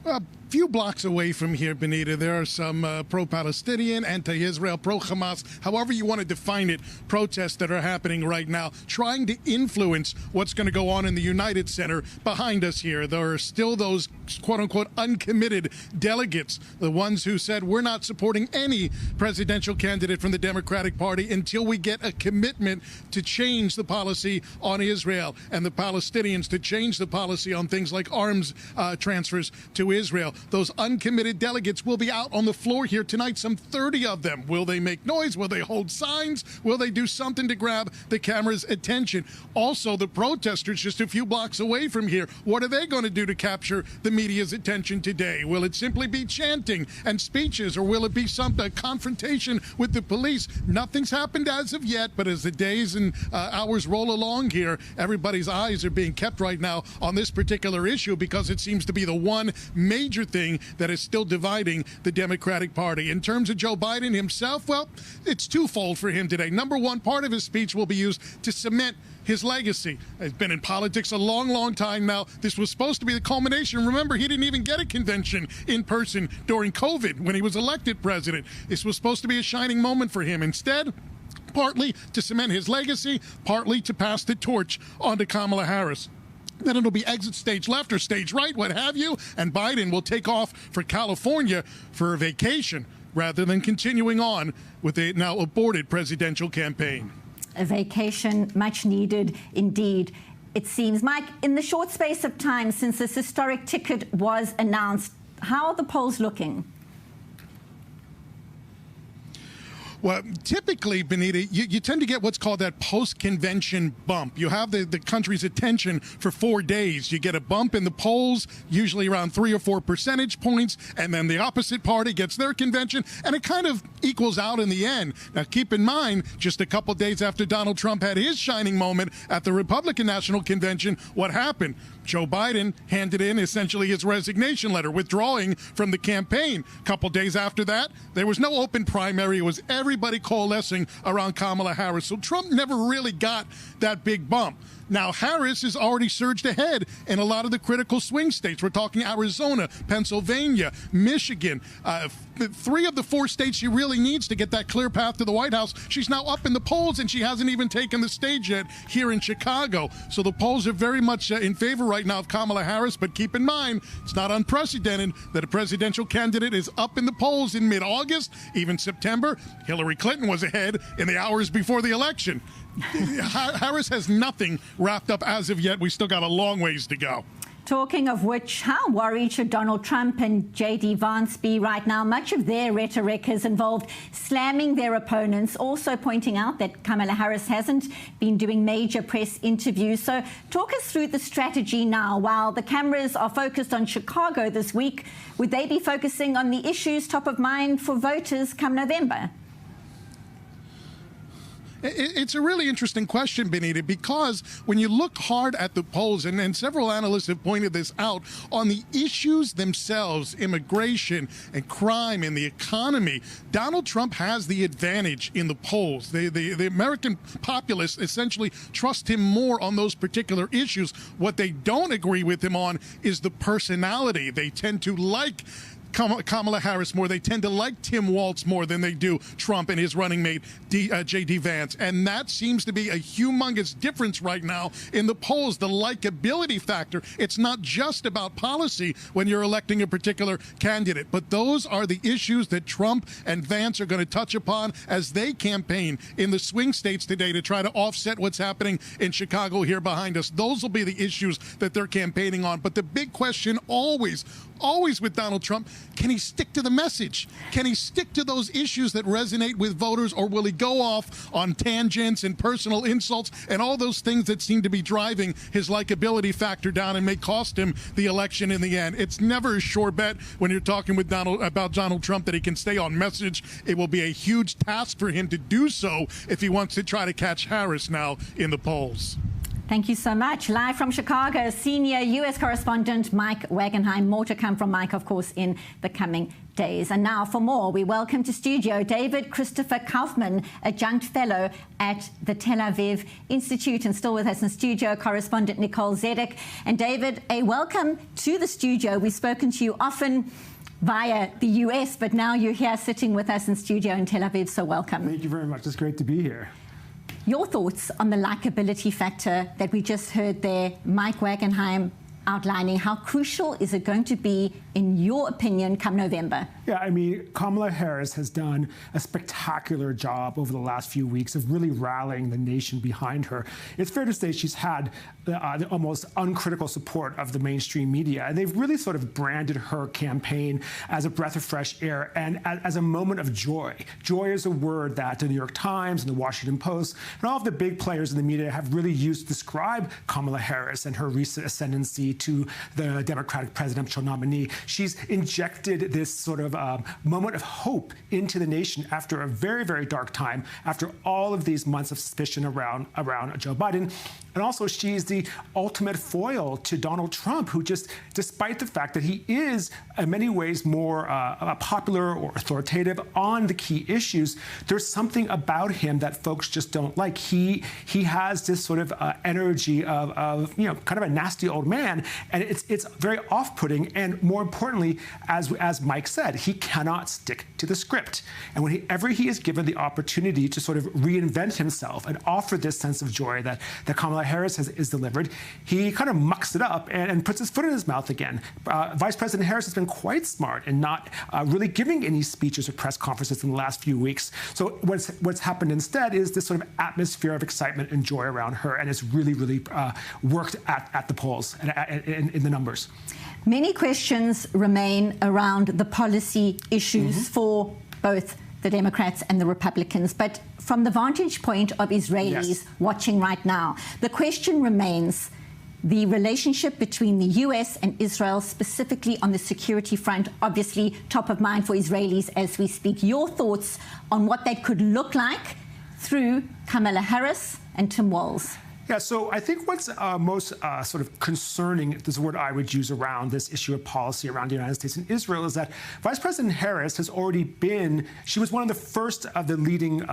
A few blocks away from here, Benita, there are some pro-Palestinian, anti-Israel, pro-Hamas, however you want to define it, protests that are happening right now, trying to influence what's going to go on in the United Center behind us here. There are still those quote-unquote uncommitted delegates, the ones who said we're not supporting any presidential candidate from the Democratic Party until we get a commitment to change the policy on Israel and the Palestinians, to change the policy on things like arms transfers to Israel. Those uncommitted delegates will be out on the floor here tonight, some 30 of them. Will they make noise? Will they hold signs? Will they do something to grab the camera's attention? Also, the protesters just a few blocks away from here, what are they going to do to capture the media's attention today? Will it simply be chanting and speeches, or will it be a confrontation with the police? Nothing's happened as of yet, but as the days and hours roll along here, everybody's eyes are being kept right now on this particular issue because it seems to be the one major thing that is still dividing the Democratic Party. In terms of Joe Biden himself, well, it's twofold for him today. Number one, part of his speech will be used to cement his legacy. He's been in politics a long, long time now. This was supposed to be the culmination. Remember, he didn't even get a convention in person during COVID when he was elected president. This was supposed to be a shining moment for him. Instead, partly to cement his legacy, partly to pass the torch on to Kamala Harris. Then it'll be exit stage left or stage right, what have you, and Biden will take off for California for a vacation rather than continuing on with a now aborted presidential campaign. A vacation much needed indeed, it seems. Mike, in the short space of time since this historic ticket was announced, how are the polls looking? Well, typically, Benita, you tend to get what's called that post-convention bump. You have the country's attention for 4 days. You get a bump in the polls, usually around 3 or 4 percentage points, and then the opposite party gets their convention, and it kind of equals out in the end. Now, keep in mind, just a couple days after Donald Trump had his shining moment at the Republican National Convention, what happened? Joe Biden handed in essentially his resignation letter, withdrawing from the campaign. A couple days after that, there was no open primary. It was everybody coalescing around Kamala Harris. So Trump never really got that big bump. Now, Harris has already surged ahead in a lot of the critical swing states. We're talking Arizona, Pennsylvania, Michigan. 3 of the 4 states she really needs to get that clear path to the White House. She's now up in the polls, and she hasn't even taken the stage yet here in Chicago. So the polls are very much in favor right now of Kamala Harris. But keep in mind, it's not unprecedented that a presidential candidate is up in the polls in mid-August, even September. Hillary Clinton was ahead in the hours before the election. Harris has nothing wrapped up as of yet. We still got a long ways to go. Talking of which, how worried should Donald Trump and J.D. Vance be right now? Much of their rhetoric has involved slamming their opponents, also pointing out that Kamala Harris hasn't been doing major press interviews. So talk us through the strategy now. While the cameras are focused on Chicago this week, would they be focusing on the issues top of mind for voters come November? It's a really interesting question, Benita, because when you look hard at the polls, and several analysts have pointed this out, on the issues themselves, immigration and crime and the economy, Donald Trump has the advantage in the polls. The American populace essentially trust him more on those particular issues. What they don't agree with him on is the personality. They tend to like Kamala Harris more. They tend to like Tim Walz more than they do Trump and his running mate, J.D. Vance. And that seems to be a humongous difference right now in the polls, the likability factor. It's not just about policy when you're electing a particular candidate, but those are the issues that Trump and Vance are going to touch upon as they campaign in the swing states today to try to offset what's happening in Chicago here behind us. Those will be the issues that they're campaigning on. But the big question always with Donald Trump, can he stick to the message? Can he stick to those issues that resonate with voters, or will he go off on tangents and personal insults and all those things that seem to be driving his likability factor down and may cost him the election in the end? It's never a sure bet when you're talking with about Donald Trump that he can stay on message. It will be a huge task for him to do so if he wants to try to catch Harris now in the polls. Thank you so much. Live from Chicago, senior U.S. correspondent Mike Wagenheim. More to come from Mike, of course, in the coming days. And now for more, we welcome to studio David Christopher Kaufman, adjunct fellow at the Tel Aviv Institute, and still with us in studio, correspondent Nicole Zedek. And David, a welcome to the studio. We've spoken to you often via the U.S., but now you're here sitting with us in studio in Tel Aviv, so welcome. Thank you very much. It's great to be here. Your thoughts on the likability factor that we just heard there, Mike Wagenheim outlining. How crucial is it going to be, in your opinion, come November? Yeah, I mean, Kamala Harris has done a spectacular job over the last few weeks of really rallying the nation behind her. It's fair to say she's had the almost uncritical support of the mainstream media, and they've really sort of branded her campaign as a breath of fresh air and as a moment of joy. Joy is a word that the New York Times and the Washington Post and all of the big players in the media have really used to describe Kamala Harris and her recent ascendancy to the Democratic presidential nominee. She's injected this sort of moment of hope into the nation after a very, very dark time, after all of these months of suspicion around Joe Biden. And also, she's the ultimate foil to Donald Trump, who just, despite the fact that he is in many ways more popular or authoritative on the key issues, there's something about him that folks just don't like. He has this sort of energy of kind of a nasty old man, and it's very off-putting. And more importantly, as Mike said, he cannot stick to the script. And whenever he is given the opportunity to sort of reinvent himself and offer this sense of joy that Kamala Harris is delivered, he kind of mucks it up and puts his foot in his mouth again. Vice President Harris has been quite smart in not really giving any speeches or press conferences in the last few weeks. So what's happened instead is this sort of atmosphere of excitement and joy around her, and it's really, really worked at the polls and in the numbers. Many questions remain around the policy issues for both the Democrats and the Republicans. But from the vantage point of Israelis watching right now, the question remains the relationship between the US and Israel, specifically on the security front, obviously top of mind for Israelis as we speak. Your thoughts on what that could look like through Kamala Harris and Tim Walz? Yeah, so I think what's most sort of concerning, this is the word I would use around this issue of policy around the United States and Israel, is that Vice President Harris has already been, she was one of the first of the leading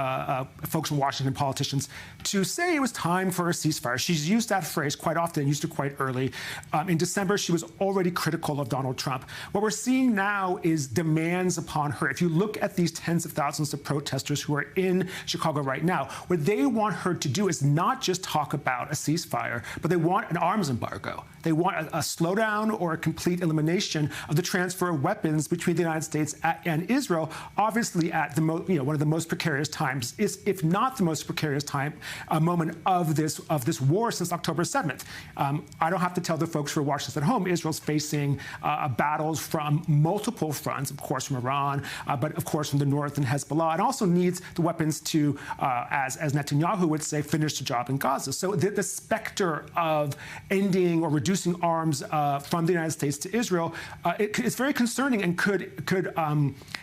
folks in Washington, politicians, to say it was time for a ceasefire. She's used that phrase quite often, used it quite early. In December, she was already critical of Donald Trump. What we're seeing now is demands upon her. If you look at these tens of thousands of protesters who are in Chicago right now, what they want her to do is not just talk about a ceasefire, but they want an arms embargo. They want a slowdown or a complete elimination of the transfer of weapons between the United States and Israel, obviously at the one of the most precarious times, if not the most precarious moment of this war since October 7th. I don't have to tell the folks who are watching this at home, Israel's facing battles from multiple fronts, of course from Iran, but of course from the north and Hezbollah, and also needs the weapons to, as Netanyahu would say, finish the job in Gaza. So the specter of ending or reducing introducing arms from the United States to Israel, it's very concerning and could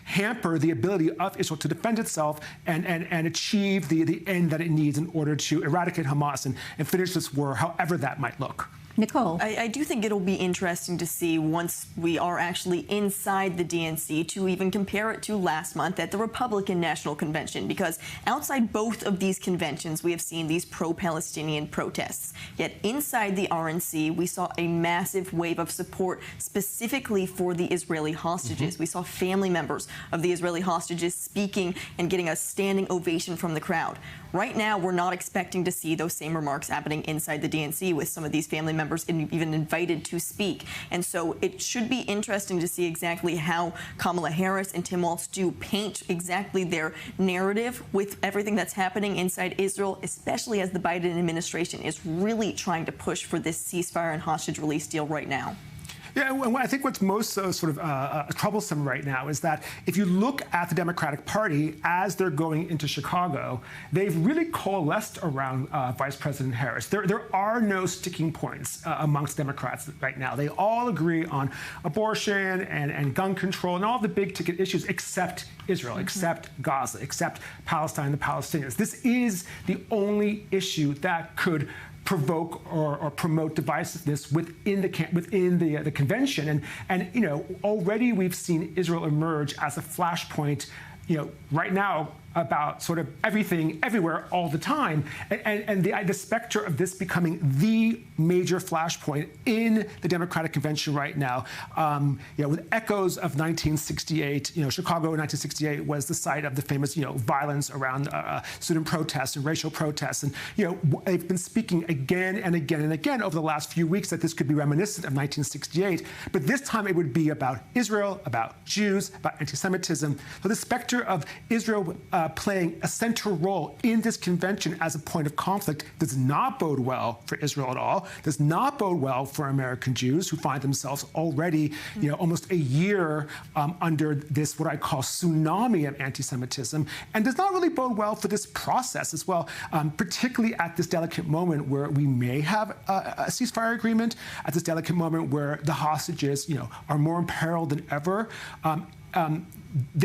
hamper the ability of Israel to defend itself and achieve the end that it needs in order to eradicate Hamas and finish this war, however that might look. Nicole? I do think it'll be interesting to see once we are actually inside the DNC to even compare it to last month at the Republican National Convention, because outside both of these conventions, we have seen these pro-Palestinian protests. Yet inside the RNC, we saw a massive wave of support specifically for the Israeli hostages. We saw family members of the Israeli hostages speaking and getting a standing ovation from the crowd. Right now, we're not expecting to see those same remarks happening inside the DNC with some of these family members even invited to speak. And so it should be interesting to see exactly how Kamala Harris and Tim Walz do paint exactly their narrative with everything that's happening inside Israel, especially as the Biden administration is really trying to push for this ceasefire and hostage release deal right now. Yeah, and I think what's most sort of troublesome right now is that if you look at the Democratic Party as they're going into Chicago, they've really coalesced around Vice President Harris. There are no sticking points amongst Democrats right now. They all agree on abortion and gun control and all the big ticket issues except Israel, except Gaza, except Palestine and the Palestinians. This is the only issue that could provoke or promote divisiveness within the convention, and you know, already we've seen Israel emerge as a flashpoint, you know, right now about sort of everything, everywhere, all the time, and the specter of this becoming the major flashpoint in the Democratic convention right now, you know, with echoes of 1968. You know, Chicago in 1968 was the site of the famous, you know, violence around student protests and racial protests, and you know, they've been speaking again and again and again over the last few weeks that this could be reminiscent of 1968, but this time it would be about Israel, about Jews, about anti-Semitism. So the specter of Israel playing a central role in this convention as a point of conflict does not bode well for Israel at all, does not bode well for American Jews who find themselves already, you know, almost a year under this, what I call tsunami of anti-Semitism, and does not really bode well for this process as well, particularly at this delicate moment where we may have a ceasefire agreement, at this delicate moment where the hostages, you know, are more imperiled than ever.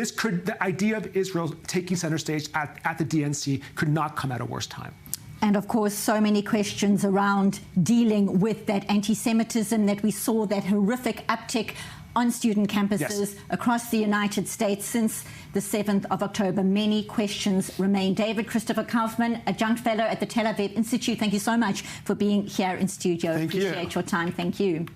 The idea of Israel taking center stage at the DNC could not come at a worse time. And of course, so many questions around dealing with that anti-Semitism that we saw, that horrific uptick on student campuses across the United States since the 7th of October. Many questions remain. David Christopher Kaufman, adjunct fellow at the Tel Aviv Institute, thank you so much for being here in studio. Appreciate your time. Thank you.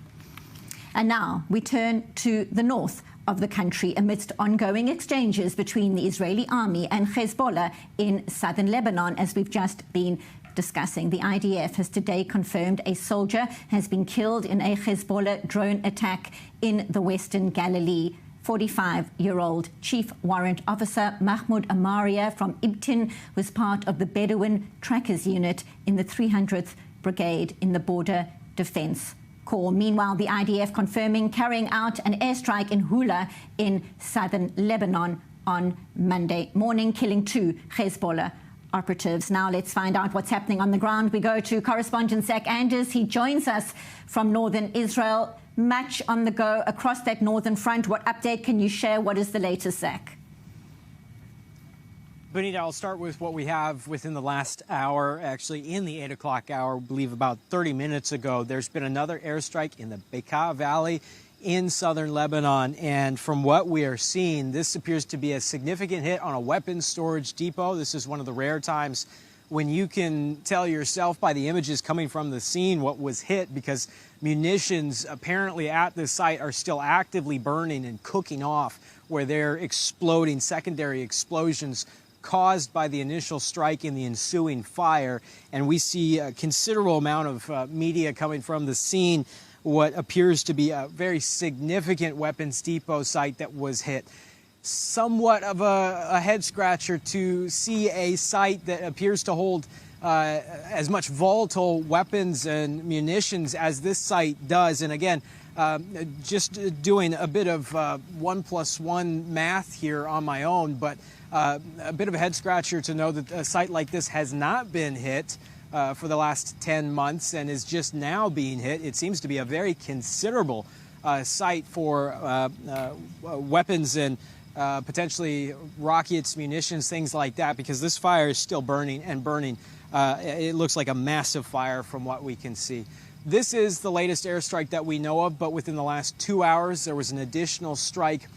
And now we turn to the north of the country amidst ongoing exchanges between the Israeli army and Hezbollah in southern Lebanon, as we've just been discussing. The IDF has today confirmed a soldier has been killed in a Hezbollah drone attack in the Western Galilee. 45-year-old Chief Warrant Officer Mahmoud Amaria from Ibtin was part of the Bedouin Trackers Unit in the 300th Brigade in the Border Defense Corps. Meanwhile, the IDF confirming carrying out an airstrike in Hula in southern Lebanon on Monday morning, killing 2 Hezbollah operatives. Now let's find out what's happening on the ground. We go to correspondent Zach Anders. He joins us from northern Israel. Much on the go across that northern front. What update can you share? What is the latest, Zach? Benita, I'll start with what we have within the last hour. Actually, in the 8 o'clock hour, I believe about 30 minutes ago, there's been another airstrike in the Bekaa Valley in southern Lebanon. And from what we are seeing, this appears to be a significant hit on a weapons storage depot. This is one of the rare times when you can tell yourself by the images coming from the scene what was hit, because munitions apparently at this site are still actively burning and cooking off, where they're exploding, secondary explosions caused by the initial strike and the ensuing fire. And we see a considerable amount of media coming from the scene, what appears to be a very significant weapons depot site that was hit. Somewhat of a head scratcher to see a site that appears to hold as much volatile weapons and munitions as this site does. And again, just doing a bit of 1+1 math here on my own, but a bit of a head scratcher to know that a site like this has not been hit for the last 10 months and is just now being hit. It seems to be a very considerable site for weapons and potentially rockets, munitions, things like that, because this fire is still burning and burning. It looks like a massive fire from what we can see. This is the latest airstrike that we know of, but within the last 2 hours, there was an additional strike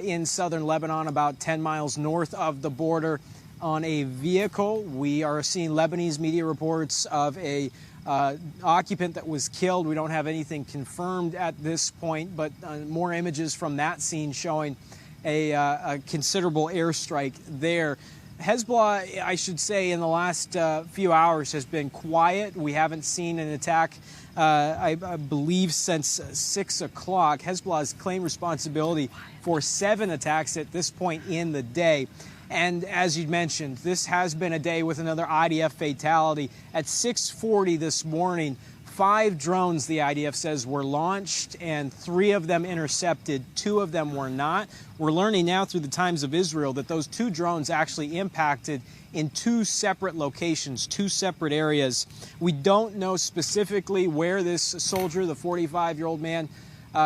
in southern Lebanon, about 10 miles north of the border, on a vehicle. We are seeing Lebanese media reports of a occupant that was killed. We don't have anything confirmed at this point, but more images from that scene showing a considerable airstrike there. Hezbollah, I should say, in the last few hours has been quiet. We haven't seen an attack, I believe, since 6 o'clock. Hezbollah has claimed responsibility for 7 attacks at this point in the day. And as you mentioned, this has been a day with another IDF fatality. At 6:40 this morning, 5 drones, the IDF says, were launched, and 3 of them intercepted. 2 of them were not. We're learning now through the Times of Israel that those 2 drones actually impacted in 2 separate locations, 2 separate areas. We don't know specifically where this soldier, the 45-year-old man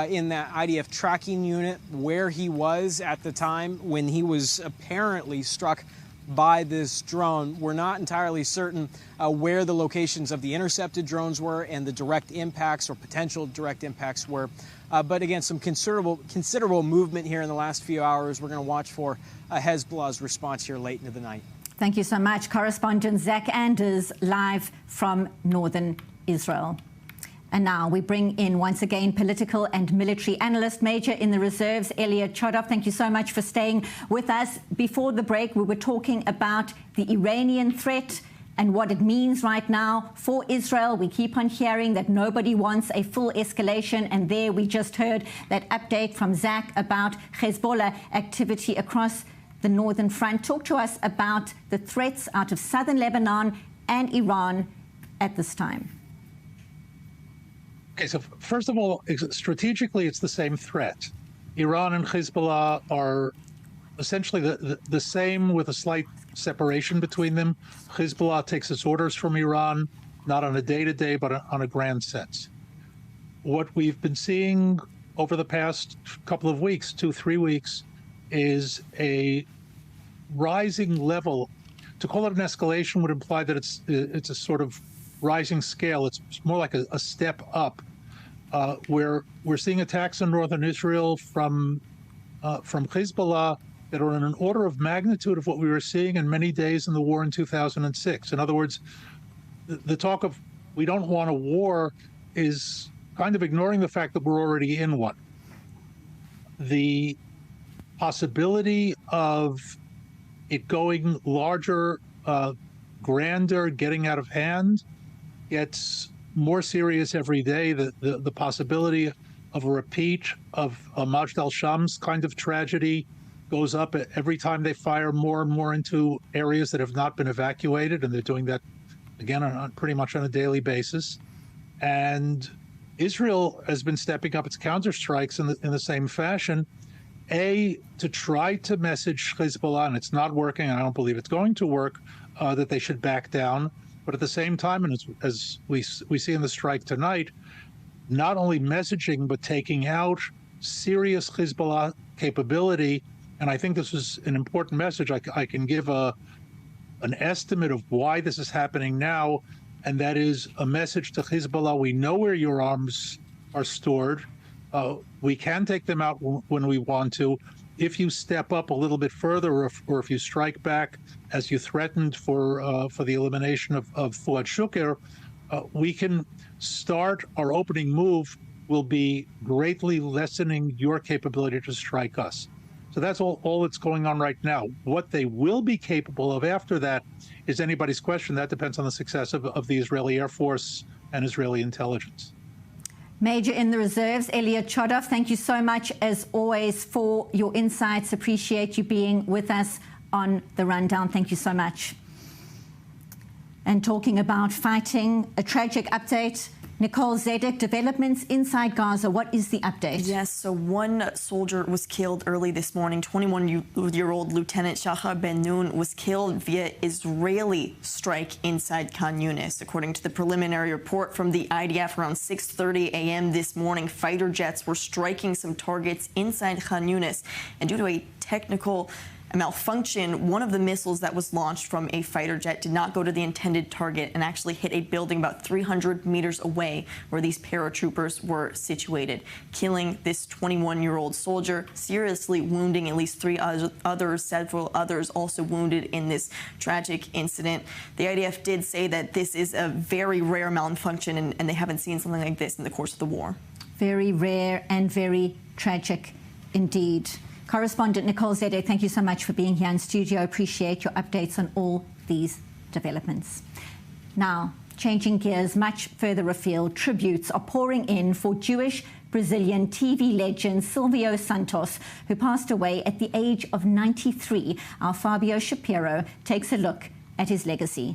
in that IDF tracking unit, where he was at the time when he was apparently struck by this drone. We're not entirely certain where the locations of the intercepted drones were and the direct impacts or potential direct impacts were. But again, some considerable movement here in the last few hours. We're going to watch for Hezbollah's response here late into the night. Thank you so much. Correspondent Zach Anders, live from northern Israel. And now we bring in, once again, political and military analyst, Major in the Reserves, Elliot Chodov. Thank you so much for staying with us. Before the break, we were talking about the Iranian threat and what it means right now for Israel. We keep on hearing that nobody wants a full escalation. And there we just heard that update from Zach about Hezbollah activity across the northern front. Talk to us about the threats out of southern Lebanon and Iran at this time. Okay, so first of all, strategically, it's the same threat. Iran and Hezbollah are essentially the same, with a slight separation between them. Hezbollah takes its orders from Iran, not on a day-to-day, but on a grand sense. What we've been seeing over the past couple of weeks, 2-3 weeks, is a rising level. To call it an escalation would imply that it's a sort of rising scale. It's more like a step up, where we're seeing attacks in northern Israel from Hezbollah that are in an order of magnitude of what we were seeing in many days in the war in 2006. In other words, the talk of we don't want a war is kind of ignoring the fact that we're already in one. The possibility of it going larger, grander, getting out of hand, gets more serious every day. The possibility of a repeat of a Majd al-Shams kind of tragedy goes up every time they fire more and more into areas that have not been evacuated, and they're doing that again on pretty much on a daily basis. And Israel has been stepping up its counterstrikes in the same fashion, to try to message Hezbollah, and it's not working, and I don't believe it's going to work, that they should back down. But at the same time, and as we see in the strike tonight, not only messaging, but taking out serious Hezbollah capability. And I think this is an important message. I can give an estimate of why this is happening now, and that is a message to Hezbollah: we know where your arms are stored. We can take them out when we want to. If you step up a little bit further, or if you strike back, as you threatened for the elimination of Fuad Shukr, we can start. Our opening move will be greatly lessening your capability to strike us. So that's all that's going on right now. What they will be capable of after that is anybody's question. That depends on the success of the Israeli Air Force and Israeli intelligence. Major in the Reserves, Elliot Chodov, thank you so much, as always, for your insights. Appreciate you being with us on the Rundown. Thank you so much. And talking about fighting, a tragic update Nicole Zedek, developments inside Gaza. What is the update? Yes, so one soldier was killed early this morning. 21-year-old Lieutenant Shahar Ben Noon was killed via Israeli strike inside Khan Yunis. According to the preliminary report from the IDF, around 6:30 a.m. this morning, fighter jets were striking some targets inside Khan Yunis. And due to a technical malfunction, one of the missiles that was launched from a fighter jet did not go to the intended target and actually hit a building about 300 meters away where these paratroopers were situated, killing this 21-year-old soldier, seriously wounding at least three others, several others also wounded in this tragic incident. The IDF did say that this is a very rare malfunction and they haven't seen something like this in the course of the war. Very rare and very tragic indeed. Correspondent Nicole Zedek, thank you so much for being here in studio. Appreciate your updates on all these developments. Now, changing gears much further afield, tributes are pouring in for Jewish Brazilian TV legend Sylvio Santos, who passed away at the age of 93. Our Fabio Shapiro takes a look at his legacy.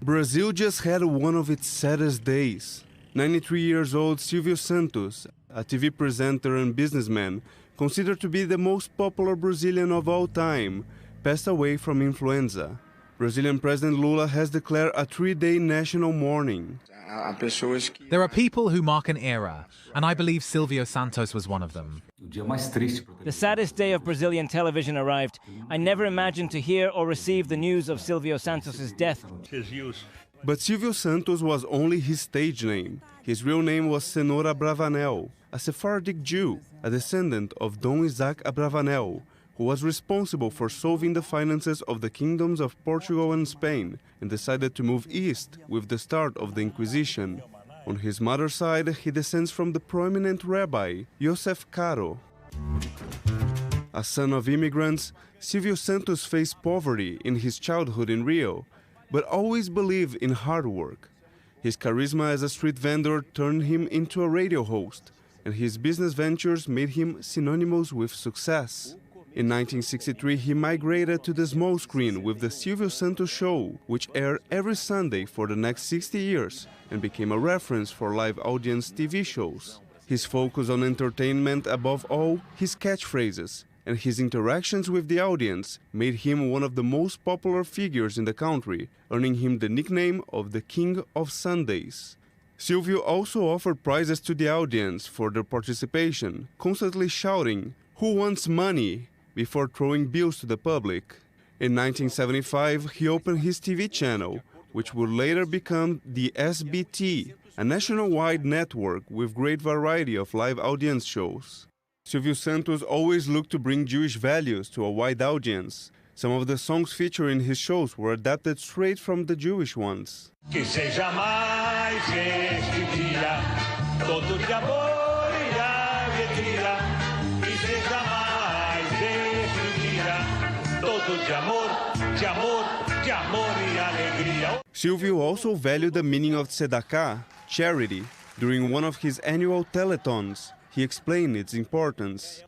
Brazil just had one of its saddest days. 93 years old Sylvio Santos, a TV presenter and businessman, considered to be the most popular Brazilian of all time, passed away from influenza. Brazilian President Lula has declared a 3-day national mourning. There are people who mark an era, and I believe Sylvio Santos was one of them. The saddest day of Brazilian television arrived. I never imagined to hear or receive the news of Sylvio Santos' death. But Sylvio Santos was only his stage name. His real name was Senhor Abravanel, a Sephardic Jew, a descendant of Dom Isaac Abravanel, who was responsible for solving the finances of the kingdoms of Portugal and Spain, and decided to move east with the start of the Inquisition. On his mother's side, he descends from the prominent rabbi Yosef Caro. A son of immigrants, Sylvio Santos faced poverty in his childhood in Rio, but always believed in hard work. His charisma as a street vendor turned him into a radio host, and his business ventures made him synonymous with success. In 1963, he migrated to the small screen with the Sylvio Santos Show, which aired every Sunday for the next 60 years and became a reference for live audience TV shows. His focus on entertainment above all, his catchphrases, and his interactions with the audience made him one of the most popular figures in the country, earning him the nickname of the King of Sundays. Sylvio also offered prizes to the audience for their participation, constantly shouting, "Who wants money?" before throwing bills to the public. In 1975, he opened his TV channel, which would later become the SBT, a nationwide network with great variety of live audience shows. Sylvio Santos always looked to bring Jewish values to a wide audience. Some of the songs featured in his shows were adapted straight from the Jewish ones. Que seja mais este dia, todo de amor e alegria. Que seja mais este dia, todo de amor, de amor, de amor e alegria. Sylvio also valued the meaning of tzedakah, charity. During one of his annual telethons, he explained its importance.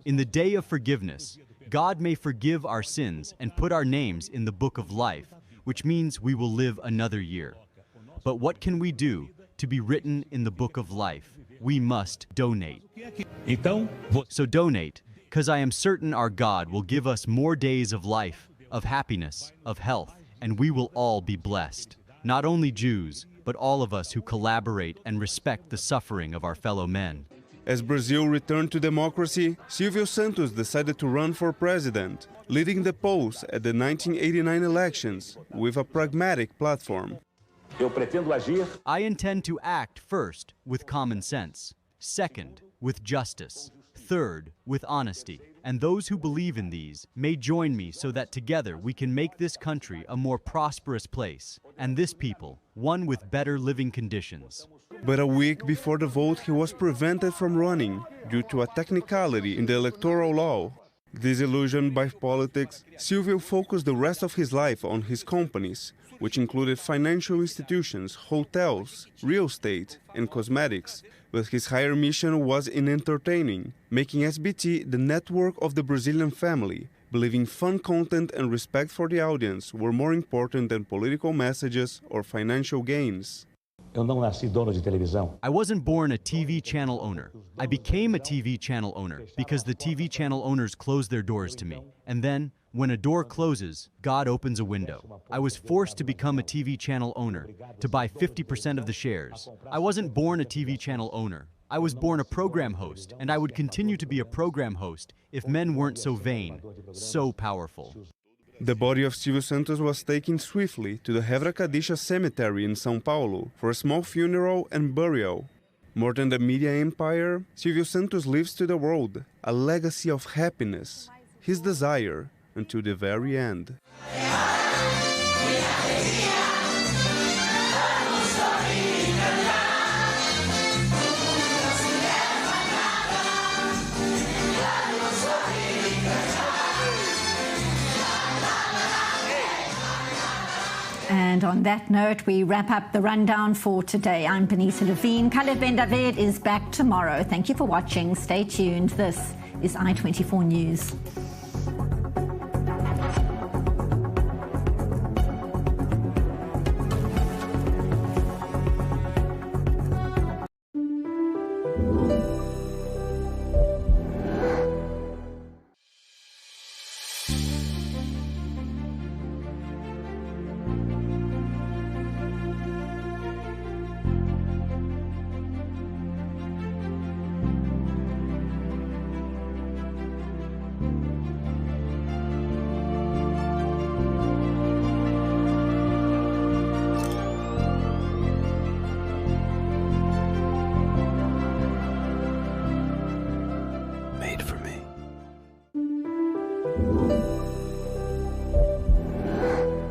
In the day of forgiveness, God may forgive our sins and put our names in the book of life, which means we will live another year. But what can we do to be written in the book of life? We must donate. So donate, because I am certain our God will give us more days of life, of happiness, of health, and we will all be blessed. Not only Jews, but all of us who collaborate and respect the suffering of our fellow men. As Brazil returned to democracy, Sylvio Santos decided to run for president, leading the polls at the 1989 elections with a pragmatic platform. I intend to act first with common sense, second with justice, third with honesty, and those who believe in these may join me so that together we can make this country a more prosperous place, and this people one with better living conditions. But a week before the vote, he was prevented from running due to a technicality in the electoral law. Disillusioned by politics, Sylvio focused the rest of his life on his companies, which included financial institutions, hotels, real estate, and cosmetics. But his higher mission was in entertaining, making SBT the network of the Brazilian family, believing fun content and respect for the audience were more important than political messages or financial gains. I wasn't born a TV channel owner. I became a TV channel owner because the TV channel owners closed their doors to me. And then, when a door closes, God opens a window. I was forced to become a TV channel owner, to buy 50% of the shares. I wasn't born a TV channel owner. I was born a program host, and I would continue to be a program host if men weren't so vain, so powerful. The body of Sylvio Santos was taken swiftly to the Hevra Kadisha cemetery in São Paulo for a small funeral and burial. More than the media empire, Sylvio Santos leaves to the world a legacy of happiness, his desire until the very end. And on that note, we wrap up the rundown for today. I'm Benita Levine. Khaled Ben David is back tomorrow. Thank you for watching. Stay tuned. This is I-24 News.